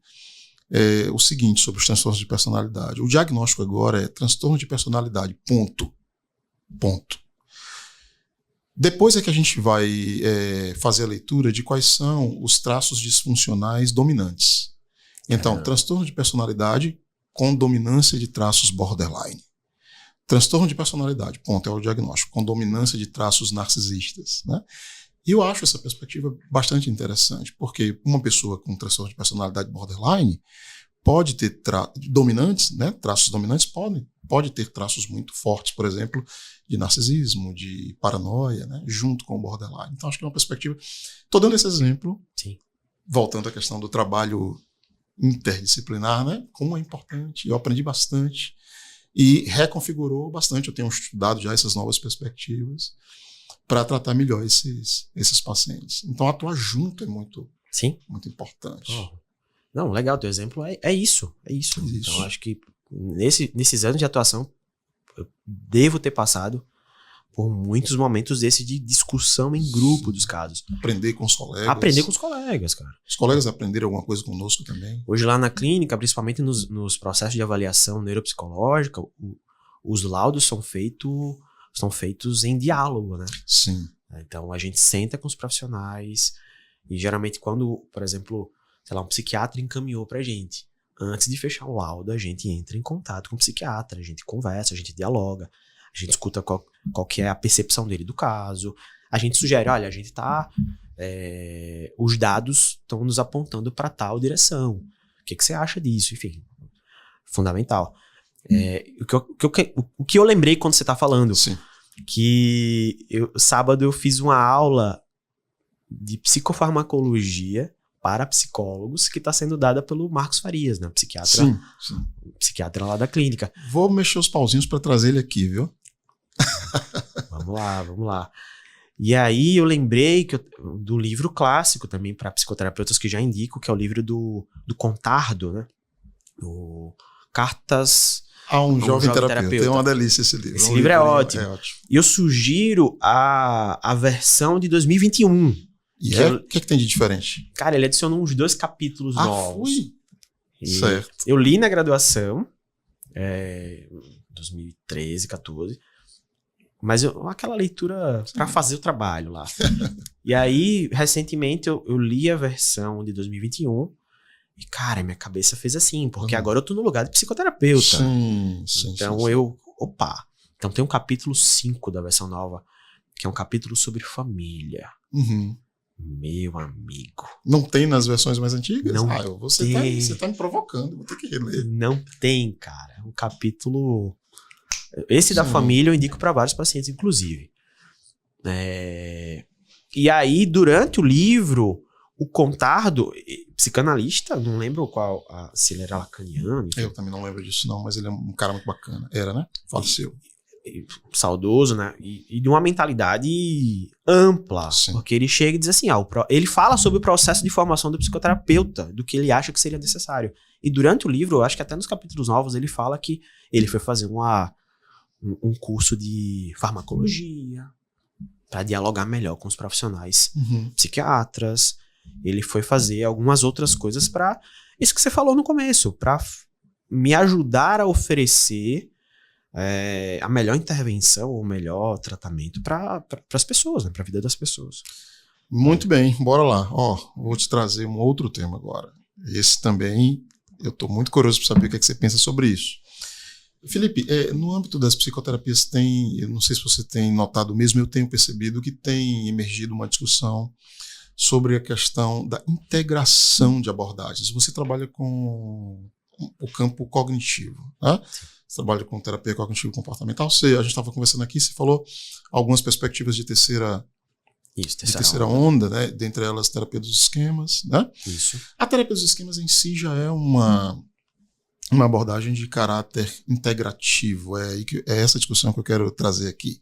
o seguinte sobre os transtornos de personalidade. O diagnóstico agora é transtorno de personalidade, ponto. Depois é que a gente vai fazer a leitura de quais são os traços disfuncionais dominantes. Então, transtorno de personalidade com dominância de traços borderline. Transtorno de personalidade, ponto, é o diagnóstico, com dominância de traços narcisistas, né? E eu acho essa perspectiva bastante interessante, porque uma pessoa com transtorno de personalidade borderline pode ter dominantes, né? Traços dominantes pode ter traços muito fortes, por exemplo, de narcisismo, de paranoia, né? Junto com o borderline. Então, acho que é uma perspectiva. Estou dando esse exemplo, sim, voltando à questão do trabalho interdisciplinar, né? Como é importante. Eu aprendi bastante e reconfigurou bastante. Eu tenho estudado já essas novas perspectivas para tratar melhor esses pacientes. Então, atuar junto é muito importante. Não, legal, teu exemplo é isso. Então, acho que nesses anos de atuação, eu devo ter passado por muitos momentos desse de discussão em grupo dos casos. Aprender com os colegas. Aprender com os colegas, cara. Os colegas aprenderam alguma coisa conosco também. Hoje lá na clínica, principalmente nos processos de avaliação neuropsicológica, os laudos são feitos em diálogo, né? Sim. Então a gente senta com os profissionais e geralmente quando, por exemplo, sei lá, um psiquiatra encaminhou pra gente, antes de fechar o laudo, a gente entra em contato com o psiquiatra, a gente conversa, a gente dialoga, a gente escuta qual que é a percepção dele do caso, a gente sugere, olha, a gente os dados estão nos apontando para tal direção, o que você acha disso? Enfim, fundamental. O que eu lembrei quando você tá falando, sim, que sábado eu fiz uma aula de psicofarmacologia para psicólogos que está sendo dada pelo Marcos Farias, né? Psiquiatra lá da clínica. Vou mexer os pauzinhos para trazer ele aqui, viu? Vamos lá. E aí eu lembrei do livro clássico também para psicoterapeutas que já indico, que é o livro do Contardo, né? O Cartas a um jovem terapeuta. É uma delícia esse livro. Esse livro é ótimo. E eu sugiro a versão de 2021. E o que tem de diferente? Cara, ele adicionou uns 2 capítulos novos. Certo. Eu li na graduação, 2013, 14, mas aquela leitura para fazer o trabalho lá. E aí, recentemente, eu li a versão de 2021 e, cara, minha cabeça fez assim, porque agora eu tô no lugar de psicoterapeuta. Sim. Então Então tem um capítulo 5 da versão nova, que é um capítulo sobre família. Uhum. Meu amigo. Não tem nas versões mais antigas? Não você tá me provocando, vou ter que reler. Não tem, cara. Um capítulo... Esse da família eu indico para vários pacientes, inclusive. E aí, durante o livro, o Contardo, psicanalista, não lembro se ele era lacaniano. Enfim. Eu também não lembro disso não, mas ele é um cara muito bacana. Era, né? Faleceu. Saudoso, né? E de uma mentalidade ampla. Sim. Porque ele chega e diz assim, ele fala sobre o processo de formação do psicoterapeuta, do que ele acha que seria necessário. E durante o livro, eu acho que até nos capítulos novos, ele fala que ele foi fazer um curso de farmacologia para dialogar melhor com os profissionais psiquiatras. Ele foi fazer algumas outras coisas para isso que você falou no começo, para me ajudar a oferecer a melhor intervenção, o melhor tratamento para as pessoas, né, para a vida das pessoas. Muito bem, bora lá. Vou te trazer um outro tema agora. Esse também, eu estou muito curioso para saber o que você pensa sobre isso. Felipe, no âmbito das psicoterapias eu não sei se você tem notado mesmo, eu tenho percebido que tem emergido uma discussão sobre a questão da integração de abordagens. Você trabalha com o campo cognitivo, né? Você trabalha com terapia cognitivo-comportamental. A gente estava conversando aqui, você falou algumas perspectivas de terceira onda, né? Dentre elas, terapia dos esquemas, né? Isso. A terapia dos esquemas em si já é uma abordagem de caráter integrativo. É essa discussão que eu quero trazer aqui.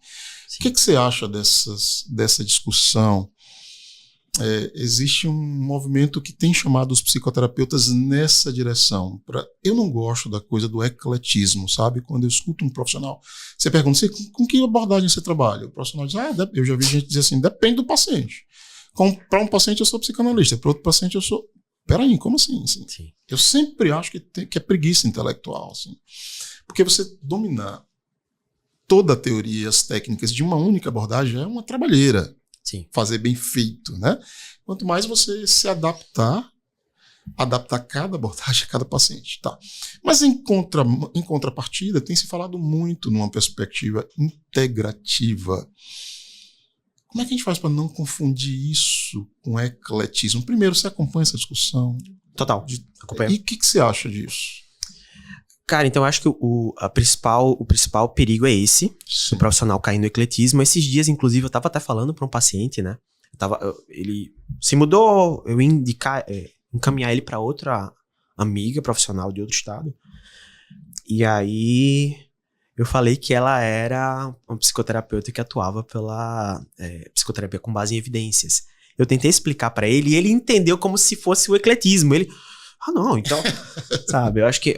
Sim. O que você acha dessa discussão? Existe um movimento que tem chamado os psicoterapeutas nessa direção. Eu não gosto da coisa do ecletismo, sabe? Quando eu escuto um profissional, você pergunta, com que abordagem você trabalha? O profissional diz, eu já vi gente dizer assim, depende do paciente. Para um paciente eu sou psicanalista, para outro paciente eu sou... Peraí, como assim? Sim. Eu sempre acho que é preguiça intelectual. Assim. Porque você dominar toda a teoria e as técnicas de uma única abordagem é uma trabalheira. Sim. Fazer bem feito, né? Quanto mais você se adaptar cada abordagem a cada paciente. Tá. Mas em contrapartida, tem se falado muito numa perspectiva integrativa. Como é que a gente faz para não confundir isso com ecletismo? Primeiro, você acompanha essa discussão? Total. Acompanho. E o que você acha disso? Cara, então eu acho que o principal perigo é esse, o profissional cair no ecletismo. Esses dias, inclusive, eu estava até falando para um paciente, né? Ele se mudou, eu ia encaminhar ele para outra amiga profissional de outro estado. E aí eu falei que ela era uma psicoterapeuta que atuava pela psicoterapia com base em evidências. Eu tentei explicar para ele e ele entendeu como se fosse o ecletismo. Ele, não, então, sabe, eu acho que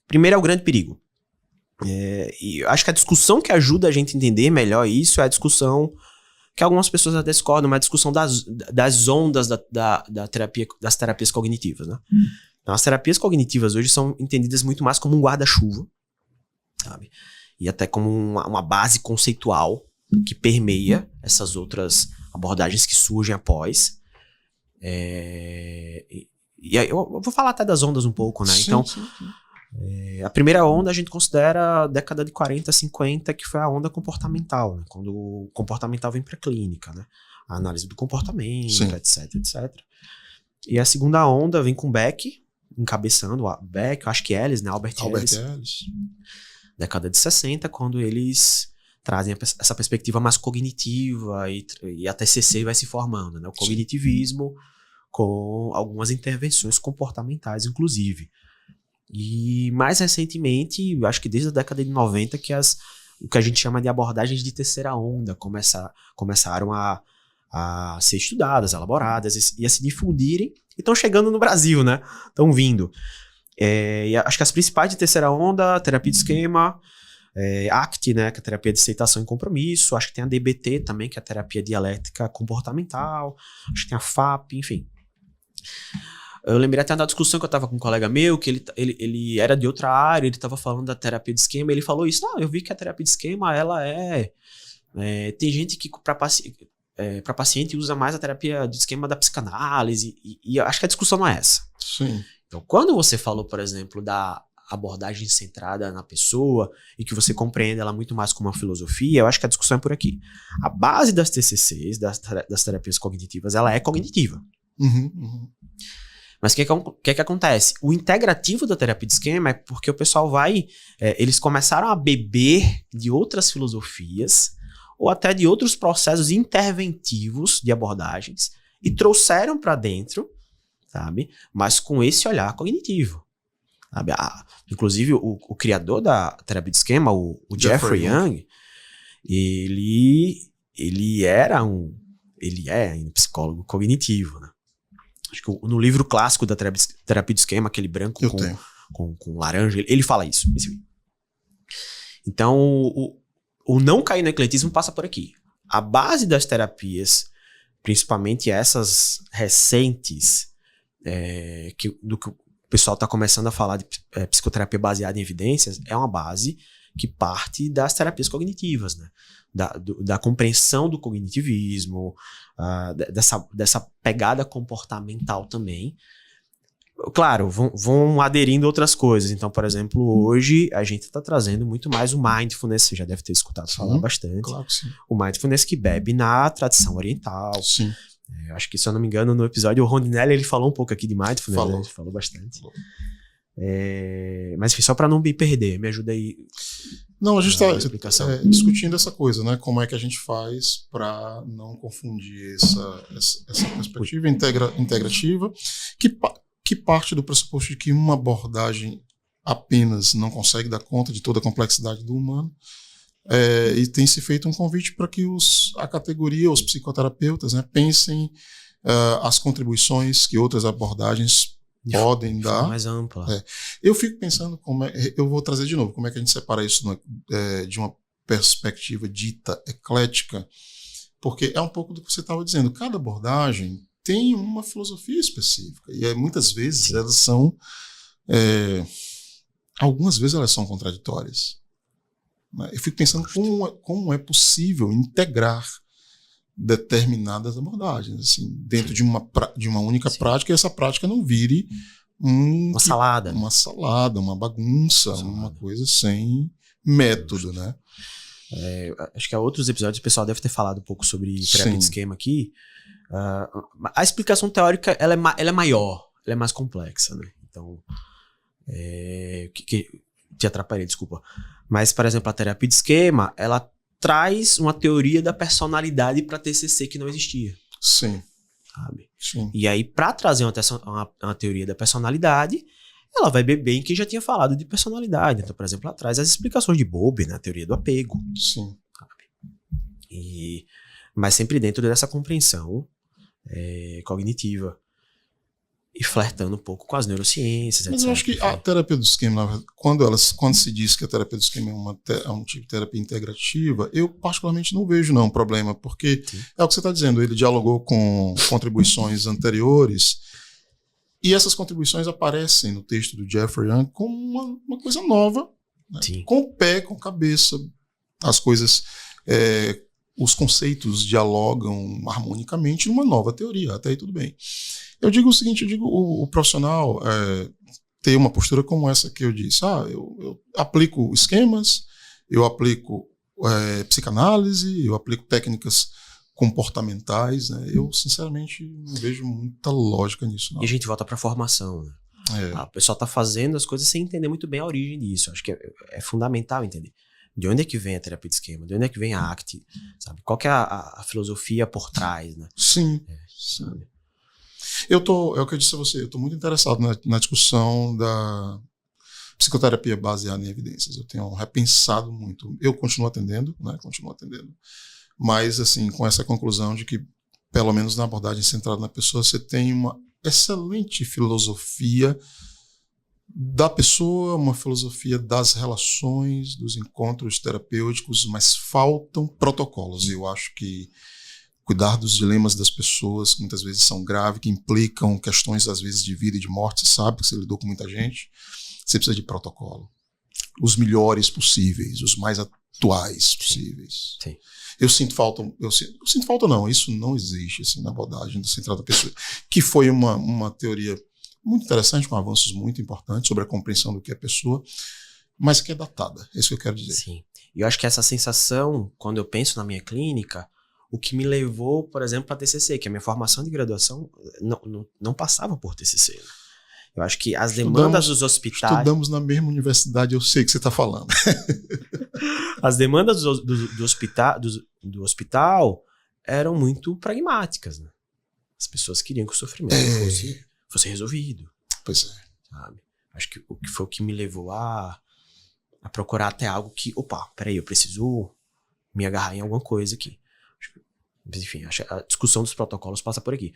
primeiro é o grande perigo. E eu acho que a discussão que ajuda a gente a entender melhor isso é a discussão que algumas pessoas até discordam, mas a discussão das ondas das terapias cognitivas, né? Então, as terapias cognitivas hoje são entendidas muito mais como um guarda-chuva, sabe? E até como uma base conceitual que permeia essas outras abordagens que surgem após. E aí eu vou falar até das ondas um pouco, né? Então, sim. A primeira onda a gente considera a década de 40, 50, que foi a onda comportamental, né? Quando o comportamental vem para a clínica, né? A análise do comportamento, sim, etc. E a segunda onda vem com Beck, encabeçando Beck, eu acho que Ellis, né? Albert Ellis. Década de 60, quando eles trazem essa perspectiva mais cognitiva e a TCC vai se formando, né? O cognitivismo, sim, com algumas intervenções comportamentais, inclusive. E mais recentemente, acho que desde a década de 90, que o que a gente chama de abordagens de terceira onda começaram a ser estudadas, elaboradas e a se difundirem e estão chegando no Brasil, né? Estão vindo. E acho que as principais de terceira onda, terapia de esquema, ACT, né, que é a terapia de aceitação e compromisso, acho que tem a DBT também, que é a terapia dialética comportamental, acho que tem a FAP, enfim. Eu lembrei até da discussão que eu estava com um colega meu, que ele era de outra área, ele estava falando da terapia de esquema, ele falou isso, eu vi que a terapia de esquema, ela tem gente que para paciente usa mais a terapia de esquema da psicanálise, e eu acho que a discussão não é essa. Sim. Então, quando você falou, por exemplo, da abordagem centrada na pessoa e que você compreende ela muito mais como uma filosofia, eu acho que a discussão é por aqui. A base das TCCs, das terapias cognitivas, ela é cognitiva. Uhum. Mas o que acontece? O integrativo da terapia de esquema é porque o pessoal eles começaram a beber de outras filosofias ou até de outros processos interventivos de abordagens e trouxeram para dentro, sabe? Mas com esse olhar cognitivo. Sabe? Inclusive, o criador da terapia de esquema, o Jeffrey Young, ele é um psicólogo cognitivo, né? Acho que no livro clássico da terapia de esquema, aquele branco com laranja, ele fala isso. Então, o não cair no ecletismo passa por aqui. A base das terapias, principalmente essas recentes, do que o pessoal está começando a falar de psicoterapia baseada em evidências, é uma base que parte das terapias cognitivas, né? Da compreensão do cognitivismo, dessa pegada comportamental também. Claro, vão aderindo outras coisas. Então, por exemplo, hoje a gente está trazendo muito mais o mindfulness, você já deve ter escutado falar bastante. Claro que sim. O mindfulness que bebe na tradição oriental. Sim. Acho que, se eu não me engano, no episódio o Rondinelli ele falou um pouco aqui de mindfulness, né? Ele falou bastante. Mas enfim, só para não me perder, me ajuda aí. Não, a gente está discutindo essa coisa, né? Como é que a gente faz para não confundir essa perspectiva integrativa, que parte do pressuposto de que uma abordagem apenas não consegue dar conta de toda a complexidade do humano. E tem se feito um convite para que a categoria, os psicoterapeutas, né, pensem as contribuições que outras abordagens podem dar. Mais ampla. Eu fico pensando eu vou trazer de novo, como é que a gente separa isso de uma perspectiva dita eclética, porque é um pouco do que você estava dizendo. Cada abordagem tem uma filosofia específica, e muitas vezes elas são algumas vezes elas são contraditórias. Eu fico pensando como é possível integrar determinadas abordagens, assim, dentro de uma única prática, e essa prática não vire uma salada, uma bagunça, uma coisa sem método, né? Acho que há outros episódios o pessoal deve ter falado um pouco sobre terapia de esquema aqui. A explicação teórica ela é maior, ela é mais complexa, né? Então, te atrapalhei, desculpa. Mas, por exemplo, a terapia de esquema, ela traz uma teoria da personalidade para TCC que não existia. Sim. Sabe? Sim. E aí, para trazer uma teoria da personalidade, ela vai beber em quem já tinha falado de personalidade. Então, por exemplo, ela traz as explicações de Bowlby, né? A teoria do apego. Sim. Sabe? Mas sempre dentro dessa compreensão cognitiva. E flertando um pouco com as neurociências, Mas etc. eu acho que a terapia do esquema, quando se diz que a terapia do esquema é um tipo de terapia integrativa, eu particularmente não vejo um problema, porque é o que você está dizendo, ele dialogou com contribuições anteriores, e essas contribuições aparecem no texto do Jeffrey Young como uma coisa nova, né? Com o pé, com a cabeça, as coisas, os conceitos dialogam harmonicamente numa nova teoria, até aí tudo bem. Eu digo o seguinte, o profissional ter uma postura como essa que eu disse. Eu aplico esquemas, eu aplico psicanálise, eu aplico técnicas comportamentais, né? Eu, sinceramente, não vejo muita lógica nisso. Não. E a gente volta para a formação, né? O pessoal está fazendo as coisas sem entender muito bem a origem disso. Acho que é fundamental entender. De onde é que vem a terapia de esquema? De onde é que vem a ACT? Sabe? Qual que é a filosofia por trás, né? Sim. Sabe? É o que eu disse a você, eu estou muito interessado na discussão da psicoterapia baseada em evidências. Eu tenho repensado muito. Eu continuo atendendo, né? Mas, assim, com essa conclusão de que, pelo menos na abordagem centrada na pessoa, você tem uma excelente filosofia da pessoa, uma filosofia das relações, dos encontros terapêuticos, mas faltam protocolos. Eu acho que cuidar dos dilemas das pessoas, que muitas vezes são graves, que implicam questões, às vezes, de vida e de morte, sabe? Que você lidou com muita gente. Você precisa de protocolo. Os melhores possíveis, os mais atuais possíveis. Sim. Eu sinto falta não, isso não existe assim, na abordagem do central da pessoa, que foi uma teoria muito interessante, com avanços muito importantes sobre a compreensão do que é pessoa, mas que é datada, é isso que eu quero dizer. Sim, e eu acho que essa sensação, quando eu penso na minha clínica, o que me levou, por exemplo, para TCC, que a minha formação de graduação não passava por TCC. Né? Eu acho que as demandas dos hospitais... Estudamos na mesma universidade, eu sei o que você está falando. As demandas do hospital eram muito pragmáticas. Né? As pessoas queriam que o sofrimento fosse resolvido. Pois é. Sabe? Acho que foi o que me levou a procurar até algo que, peraí, eu preciso me agarrar em alguma coisa aqui. Enfim, a discussão dos protocolos passa por aqui.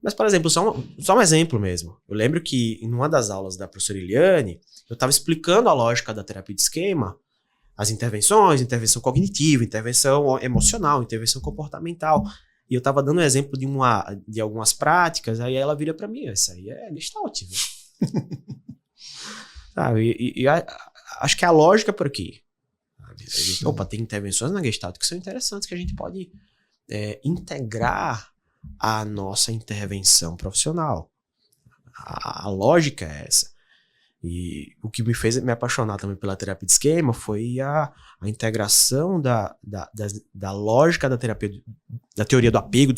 Mas, por exemplo, só um exemplo mesmo. Eu lembro que em uma das aulas da professora Eliane, eu estava explicando a lógica da terapia de esquema, as intervenções, intervenção cognitiva, intervenção emocional, intervenção comportamental. E eu estava dando um exemplo de algumas práticas, aí ela vira para mim, isso aí é Gestalt. Sabe? E acho que a lógica por aqui. Tem intervenções na Gestalt que são interessantes, que a gente pode integrar a nossa intervenção profissional. A lógica é essa. E o que me fez me apaixonar também pela terapia de esquema foi a integração da lógica da terapia, da teoria do apego,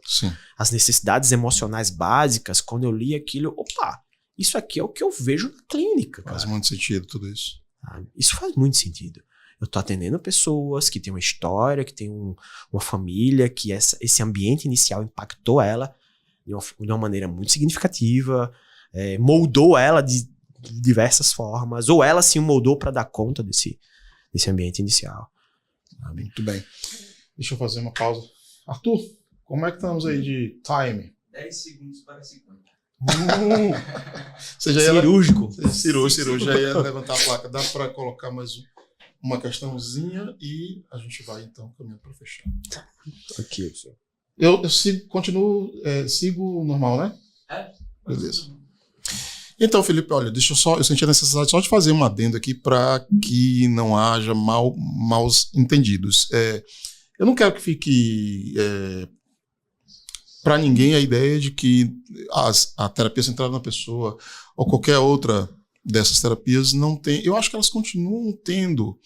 Sim. As necessidades emocionais básicas. Quando eu li aquilo, isso aqui é o que eu vejo na clínica. Faz muito sentido tudo isso. Isso faz muito sentido. Eu tô atendendo pessoas que têm uma história, que têm uma família, que esse ambiente inicial impactou ela de uma maneira muito significativa, moldou ela de diversas formas, ou ela se moldou para dar conta desse ambiente inicial. Muito bem. Deixa eu fazer uma pausa. Arthur, como é que estamos aí de time? 10 segundos para 50. Você já cirúrgico. Cirúrgico, já ia levantar a placa. Dá para colocar mais uma questãozinha e a gente vai então caminhando para fechar. Aqui, pessoal. Eu sigo normal, né? Beleza. Então, Felipe, olha, eu senti a necessidade só de fazer um adendo aqui para que não haja maus entendidos. Eu não quero que fique para ninguém a ideia de que a terapia centrada na pessoa ou qualquer outra dessas terapias não tem. Eu acho que elas continuam tendo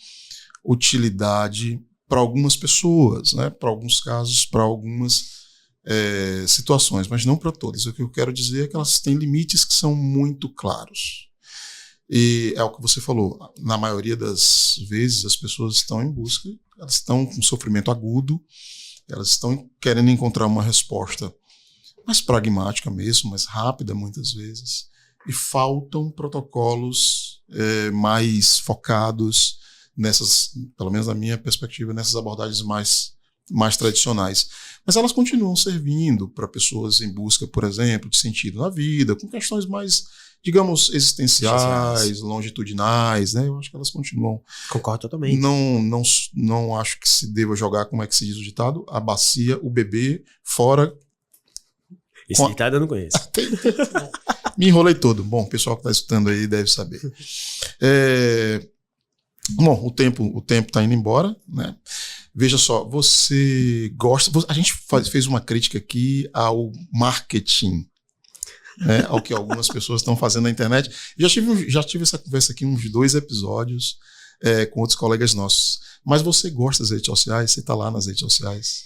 utilidade para algumas pessoas, né? Para alguns casos, para algumas situações, mas não para todas. O que eu quero dizer é que elas têm limites que são muito claros. E é o que você falou, na maioria das vezes as pessoas estão em busca, elas estão com sofrimento agudo, elas estão querendo encontrar uma resposta mais pragmática mesmo, mais rápida muitas vezes, e faltam protocolos mais focados nessas, pelo menos na minha perspectiva, nessas abordagens mais tradicionais. Mas elas continuam servindo para pessoas em busca, por exemplo, de sentido na vida, com questões mais, digamos, existenciais, longitudinais, né? Eu acho que elas continuam. Concordo totalmente. Não acho que se deva jogar, como é que se diz o ditado, a bacia, o bebê, fora. Esse ditado eu não conheço. Me enrolei todo. Bom, o pessoal que está escutando aí deve saber. Bom, o tempo está indo embora, né? Veja só, você gosta... A gente fez uma crítica aqui ao marketing, né? Ao que algumas pessoas estão fazendo na internet. Já tive essa conversa aqui uns 2 episódios com outros colegas nossos. Mas você gosta das redes sociais? Você está lá nas redes sociais?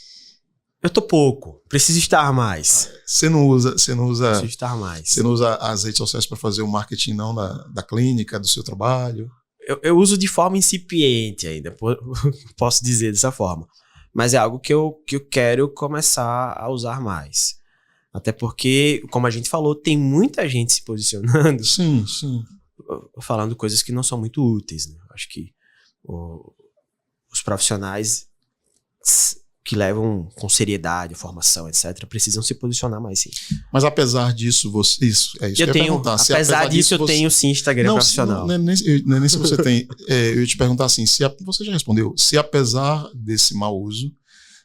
Eu tô pouco. Preciso estar mais. Você não usa... Preciso estar mais. Você não usa as redes sociais para fazer o marketing não da clínica, do seu trabalho? Eu uso de forma incipiente ainda, posso dizer dessa forma. Mas é algo que eu quero começar a usar mais. Até porque, como a gente falou, tem muita gente se posicionando. Sim. Falando coisas que não são muito úteis, né? Acho que os profissionais que levam com seriedade a formação, etc., precisam se posicionar mais, sim. Mas apesar disso, isso que eu ia perguntar. Apesar disso, eu tenho sim Instagram profissional. Não é nem se você tem. Eu ia te perguntar assim, você já respondeu, se apesar desse mau uso,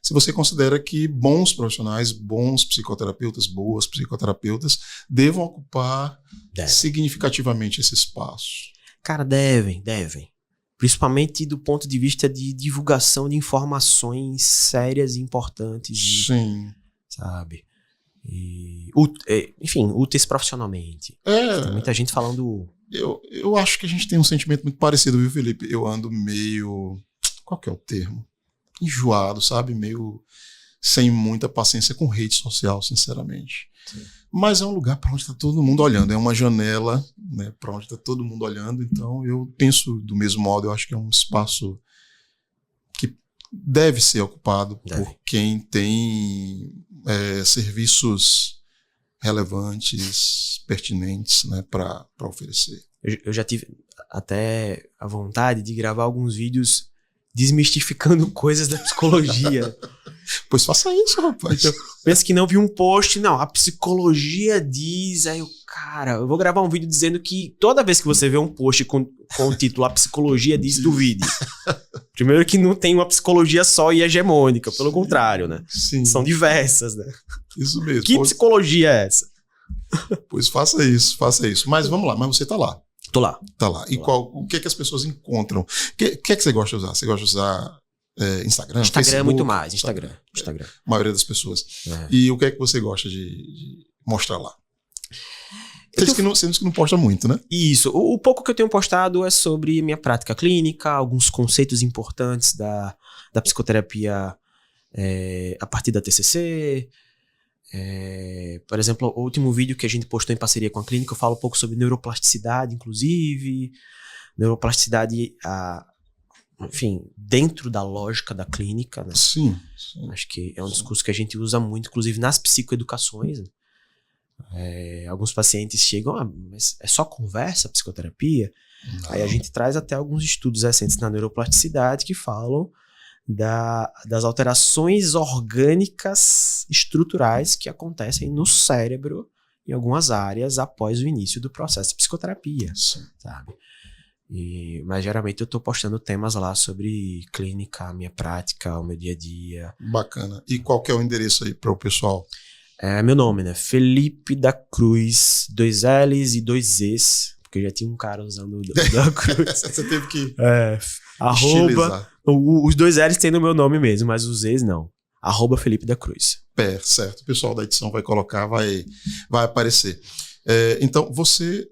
se você considera que bons profissionais, bons psicoterapeutas, boas psicoterapeutas, devam ocupar significativamente esse espaço. Cara, devem. Principalmente do ponto de vista de divulgação de informações sérias e importantes. Sim. Sabe? Enfim, úteis profissionalmente. Tem muita gente falando... Eu acho que a gente tem um sentimento muito parecido, viu, Felipe? Eu ando meio... Qual que é o termo? Enjoado, sabe? Meio sem muita paciência com rede social, sinceramente. Sim. Mas é um lugar para onde está todo mundo olhando. É uma janela, né, para onde está todo mundo olhando. Então, eu penso do mesmo modo. Eu acho que é um espaço que deve ser ocupado por quem tem serviços relevantes, pertinentes, né, para oferecer. Eu já tive até a vontade de gravar alguns vídeos desmistificando coisas da psicologia. Pois faça isso, rapaz. Então, pensa que não vi um post, não, a psicologia diz, aí eu vou gravar um vídeo dizendo que toda vez que você vê um post com o título A Psicologia Diz, duvide. Primeiro que não tem uma psicologia só e hegemônica, pelo contrário, né? Sim. São diversas, né? Isso mesmo. Que psicologia é essa? Pois faça isso. Mas vamos lá, mas você tá lá. Tô lá. Tá lá. E o que é que as pessoas encontram? O que é que você gosta de usar? Você gosta de usar Instagram? Instagram Facebook? é muito mais. Instagram. A maioria das pessoas. E o que é que você gosta de mostrar lá? Você diz que não posta muito, né? Isso. O pouco que eu tenho postado é sobre minha prática clínica, alguns conceitos importantes da psicoterapia a partir da TCC. Por exemplo, o último vídeo que a gente postou em parceria com a clínica, eu falo um pouco sobre neuroplasticidade, inclusive. Neuroplasticidade, enfim, dentro da lógica da clínica, né? Sim. Acho que é um discurso que a gente usa muito, inclusive nas psicoeducações. Alguns pacientes chegam, mas é só conversa, psicoterapia? Não. Aí a gente traz até alguns estudos recentes na neuroplasticidade que falam das alterações orgânicas estruturais que acontecem no cérebro em algumas áreas após o início do processo de psicoterapia, sabe? Mas geralmente eu tô postando temas lá sobre clínica, minha prática, o meu dia a dia. Bacana. E qual que é o endereço aí para o pessoal? Meu nome, né? Felipe da Cruz, 2 L's e 2 Z's, porque já tinha um cara usando o da Cruz. Você teve que arroba, os 2 L's tem no meu nome mesmo, mas os Z's não. @Felipe da Cruz. Certo. O pessoal da edição vai colocar, vai aparecer. Então, você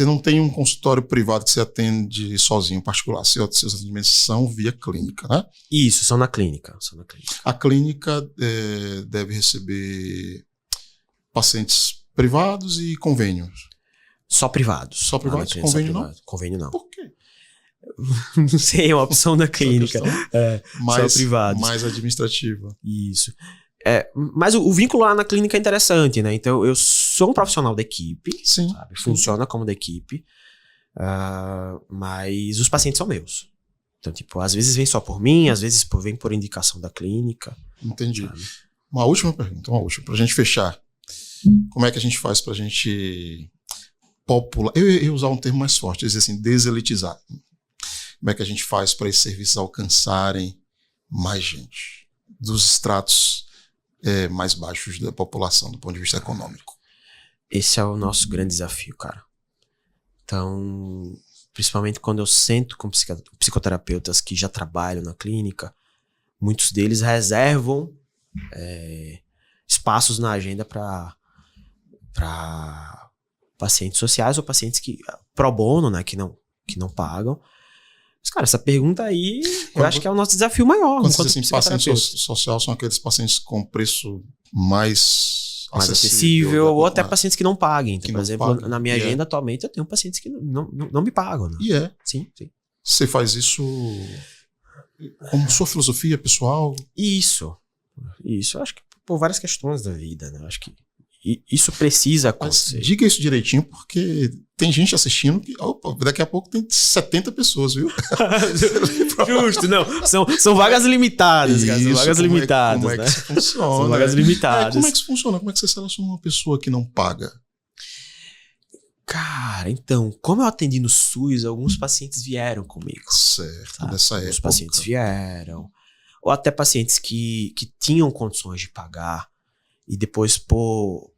não tem um consultório privado que você atende sozinho, particular. Seus atendimentos são via clínica, né? Isso, são na clínica. A clínica deve receber pacientes privados e convênios? Só privados. Só privados? Convênio não? Convênio não. Por quê? Não sei, é uma opção da clínica. Só privados. Mais administrativa. Isso. Mas o vínculo lá na clínica é interessante, né? Então, eu sou um profissional da equipe. Sim. Sabe? Funciona como da equipe. Mas os pacientes são meus. Então, tipo, às vezes vem só por mim, às vezes vem por indicação da clínica. Entendi. Sabe? Uma última pergunta, pra gente fechar. Como é que a gente faz pra gente popular... Eu ia usar um termo mais forte, dizer assim, deselitizar. Como é que a gente faz para esses serviços alcançarem mais gente? Dos estratos mais baixos da população, do ponto de vista econômico. Esse é o nosso grande desafio, cara. Então, principalmente quando eu sento com psicoterapeutas que já trabalham na clínica, muitos deles reservam espaços na agenda para pacientes sociais ou pacientes que pro bono, né, que não pagam. Mas, cara, essa pergunta aí, eu acho que é o nosso desafio maior. Quando você diz assim, paciente social são aqueles pacientes com preço mais acessível, ou até pacientes que não paguem. Então, por exemplo, na minha agenda atualmente eu tenho pacientes que não me pagam. Né? Sim. Você faz isso como sua filosofia pessoal? Isso. Eu acho que por várias questões da vida, né? Eu acho que isso precisa acontecer. Mas diga isso direitinho, porque tem gente assistindo que daqui a pouco tem 70 pessoas, viu? Justo, não. São vagas limitadas, isso, cara. São vagas limitadas, como né? Que isso funciona? São vagas limitadas. Como é que isso funciona? Como é que você seleciona uma pessoa que não paga? Cara, então, como eu atendi no SUS, alguns pacientes vieram comigo. Certo, sabe? nessa época. Os pacientes vieram. Ou até pacientes que tinham condições de pagar e depois,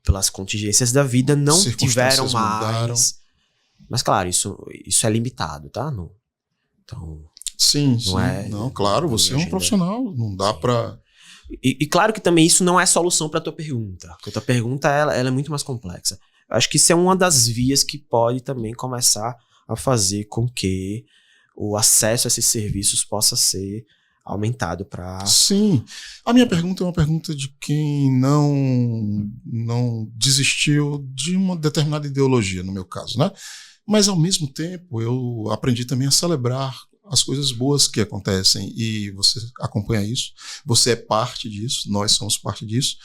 pelas contingências da vida, não tiveram mais. Mudaram. Mas, claro, isso é limitado, tá? Então, sim. Não, claro, você é um profissional, não dá pra... E claro que também isso não é solução pra tua pergunta. Porque a tua pergunta, ela é muito mais complexa. Eu acho que isso é uma das vias que pode também começar a fazer com que o acesso a esses serviços possa ser aumentado para... Sim. A minha pergunta é uma pergunta de quem não desistiu de uma determinada ideologia, no meu caso, né? Mas, ao mesmo tempo, eu aprendi também a celebrar as coisas boas que acontecem e você acompanha isso, você é parte disso, nós somos parte disso.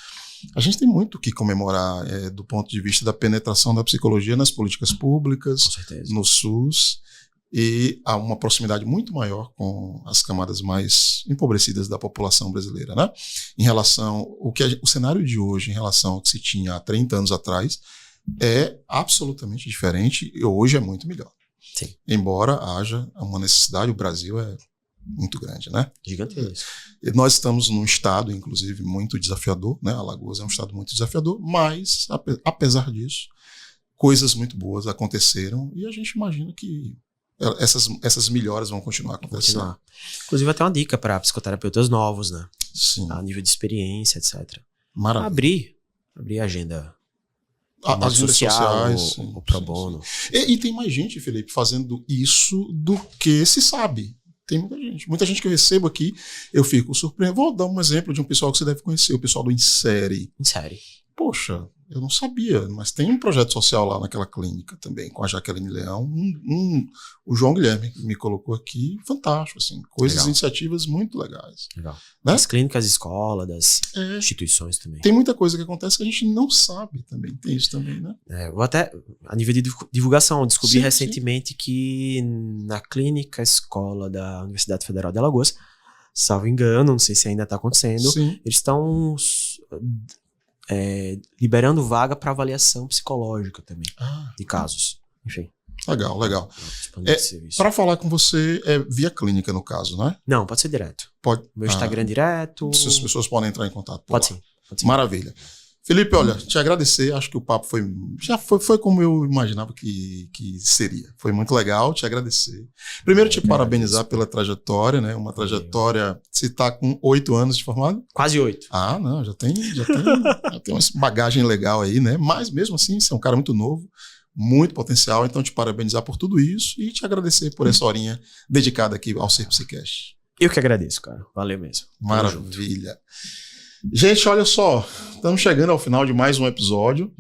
A gente tem muito o que comemorar do ponto de vista da penetração da psicologia nas políticas públicas, no SUS, e há uma proximidade muito maior com as camadas mais empobrecidas da população brasileira, né? Em relação o cenário de hoje, em relação ao que se tinha há 30 anos atrás, é absolutamente diferente e hoje é muito melhor. Sim. Embora haja uma necessidade, o Brasil é muito grande, né? Gigantesco. Nós estamos num estado, inclusive, muito desafiador, né? Alagoas é um estado muito desafiador, mas, apesar disso, coisas muito boas aconteceram e a gente imagina que essas melhoras vão continuar acontecendo. Inclusive, até uma dica para psicoterapeutas novos, né? Sim. A nível de experiência, etc. Maravilha. Abrir a agenda. As redes sociais. O pro bono. E tem mais gente, Felipe, fazendo isso do que se sabe. Tem muita gente. Muita gente que eu recebo aqui, eu fico surpreso. Vou dar um exemplo de um pessoal que você deve conhecer, o pessoal do Insere. Insere. Poxa, eu não sabia, mas tem um projeto social lá naquela clínica também, com a Jaqueline Leão. O João Guilherme me colocou aqui, fantástico, assim, coisas, iniciativas muito legais. Legal. Né? Das clínicas, escola, das instituições também. Tem muita coisa que acontece que a gente não sabe também, tem isso também, né? Vou até, a nível de divulgação, descobri recentemente que na clínica escola da Universidade Federal de Alagoas, salvo engano, não sei se ainda está acontecendo, eles estão liberando vaga para avaliação psicológica também, de casos. Enfim. Legal. Para falar com você, é via clínica, no caso, né? Não, pode ser direto. Pode. Meu Instagram direto. As pessoas podem entrar em contato por pode lá. Sim. Maravilha. Felipe, olha, te agradecer. Acho que o papo foi como eu imaginava que seria. Foi muito legal, te agradecer. Primeiro, te parabenizar pela trajetória, né? Uma trajetória. Você está com 8 anos de formado? Quase 8. Ah, não, já tem uma bagagem legal aí, né? Mas mesmo assim, você é um cara muito novo, muito potencial. Então, te parabenizar por tudo isso e te agradecer por essa horinha dedicada aqui ao Ser Psicast. Eu que agradeço, cara. Valeu mesmo. Maravilha. Gente, olha só, estamos chegando ao final de mais um episódio,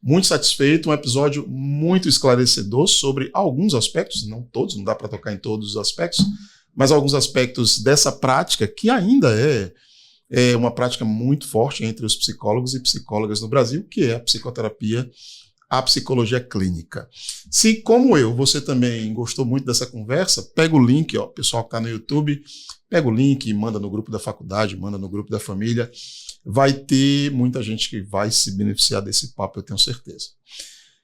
muito satisfeito, um episódio muito esclarecedor sobre alguns aspectos, não todos, não dá para tocar em todos os aspectos, mas alguns aspectos dessa prática que ainda é uma prática muito forte entre os psicólogos e psicólogas no Brasil, que é a psicoterapia, a psicologia clínica. Se, como eu, você também gostou muito dessa conversa, pega o link, ó, pessoal que está no YouTube, pega o link e manda no grupo da faculdade, manda no grupo da família. Vai ter muita gente que vai se beneficiar desse papo, eu tenho certeza.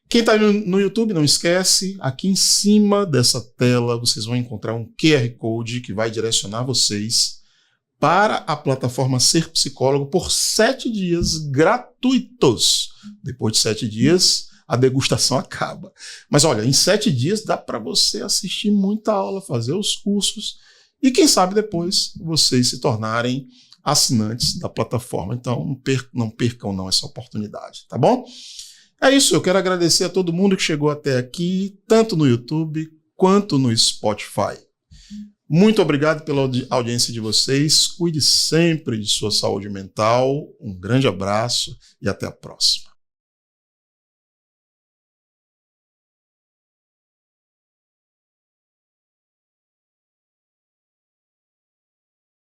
Quem está no YouTube, não esquece, aqui em cima dessa tela vocês vão encontrar um QR Code que vai direcionar vocês para a plataforma Ser Psicólogo por 7 dias gratuitos. Depois de 7 dias, a degustação acaba. Mas olha, em 7 dias dá para você assistir muita aula, fazer os cursos e quem sabe depois vocês se tornarem assinantes da plataforma. Então não percam essa oportunidade, tá bom? É isso, eu quero agradecer a todo mundo que chegou até aqui, tanto no YouTube quanto no Spotify. Muito obrigado pela audiência de vocês. Cuide sempre de sua saúde mental. Um grande abraço e até a próxima.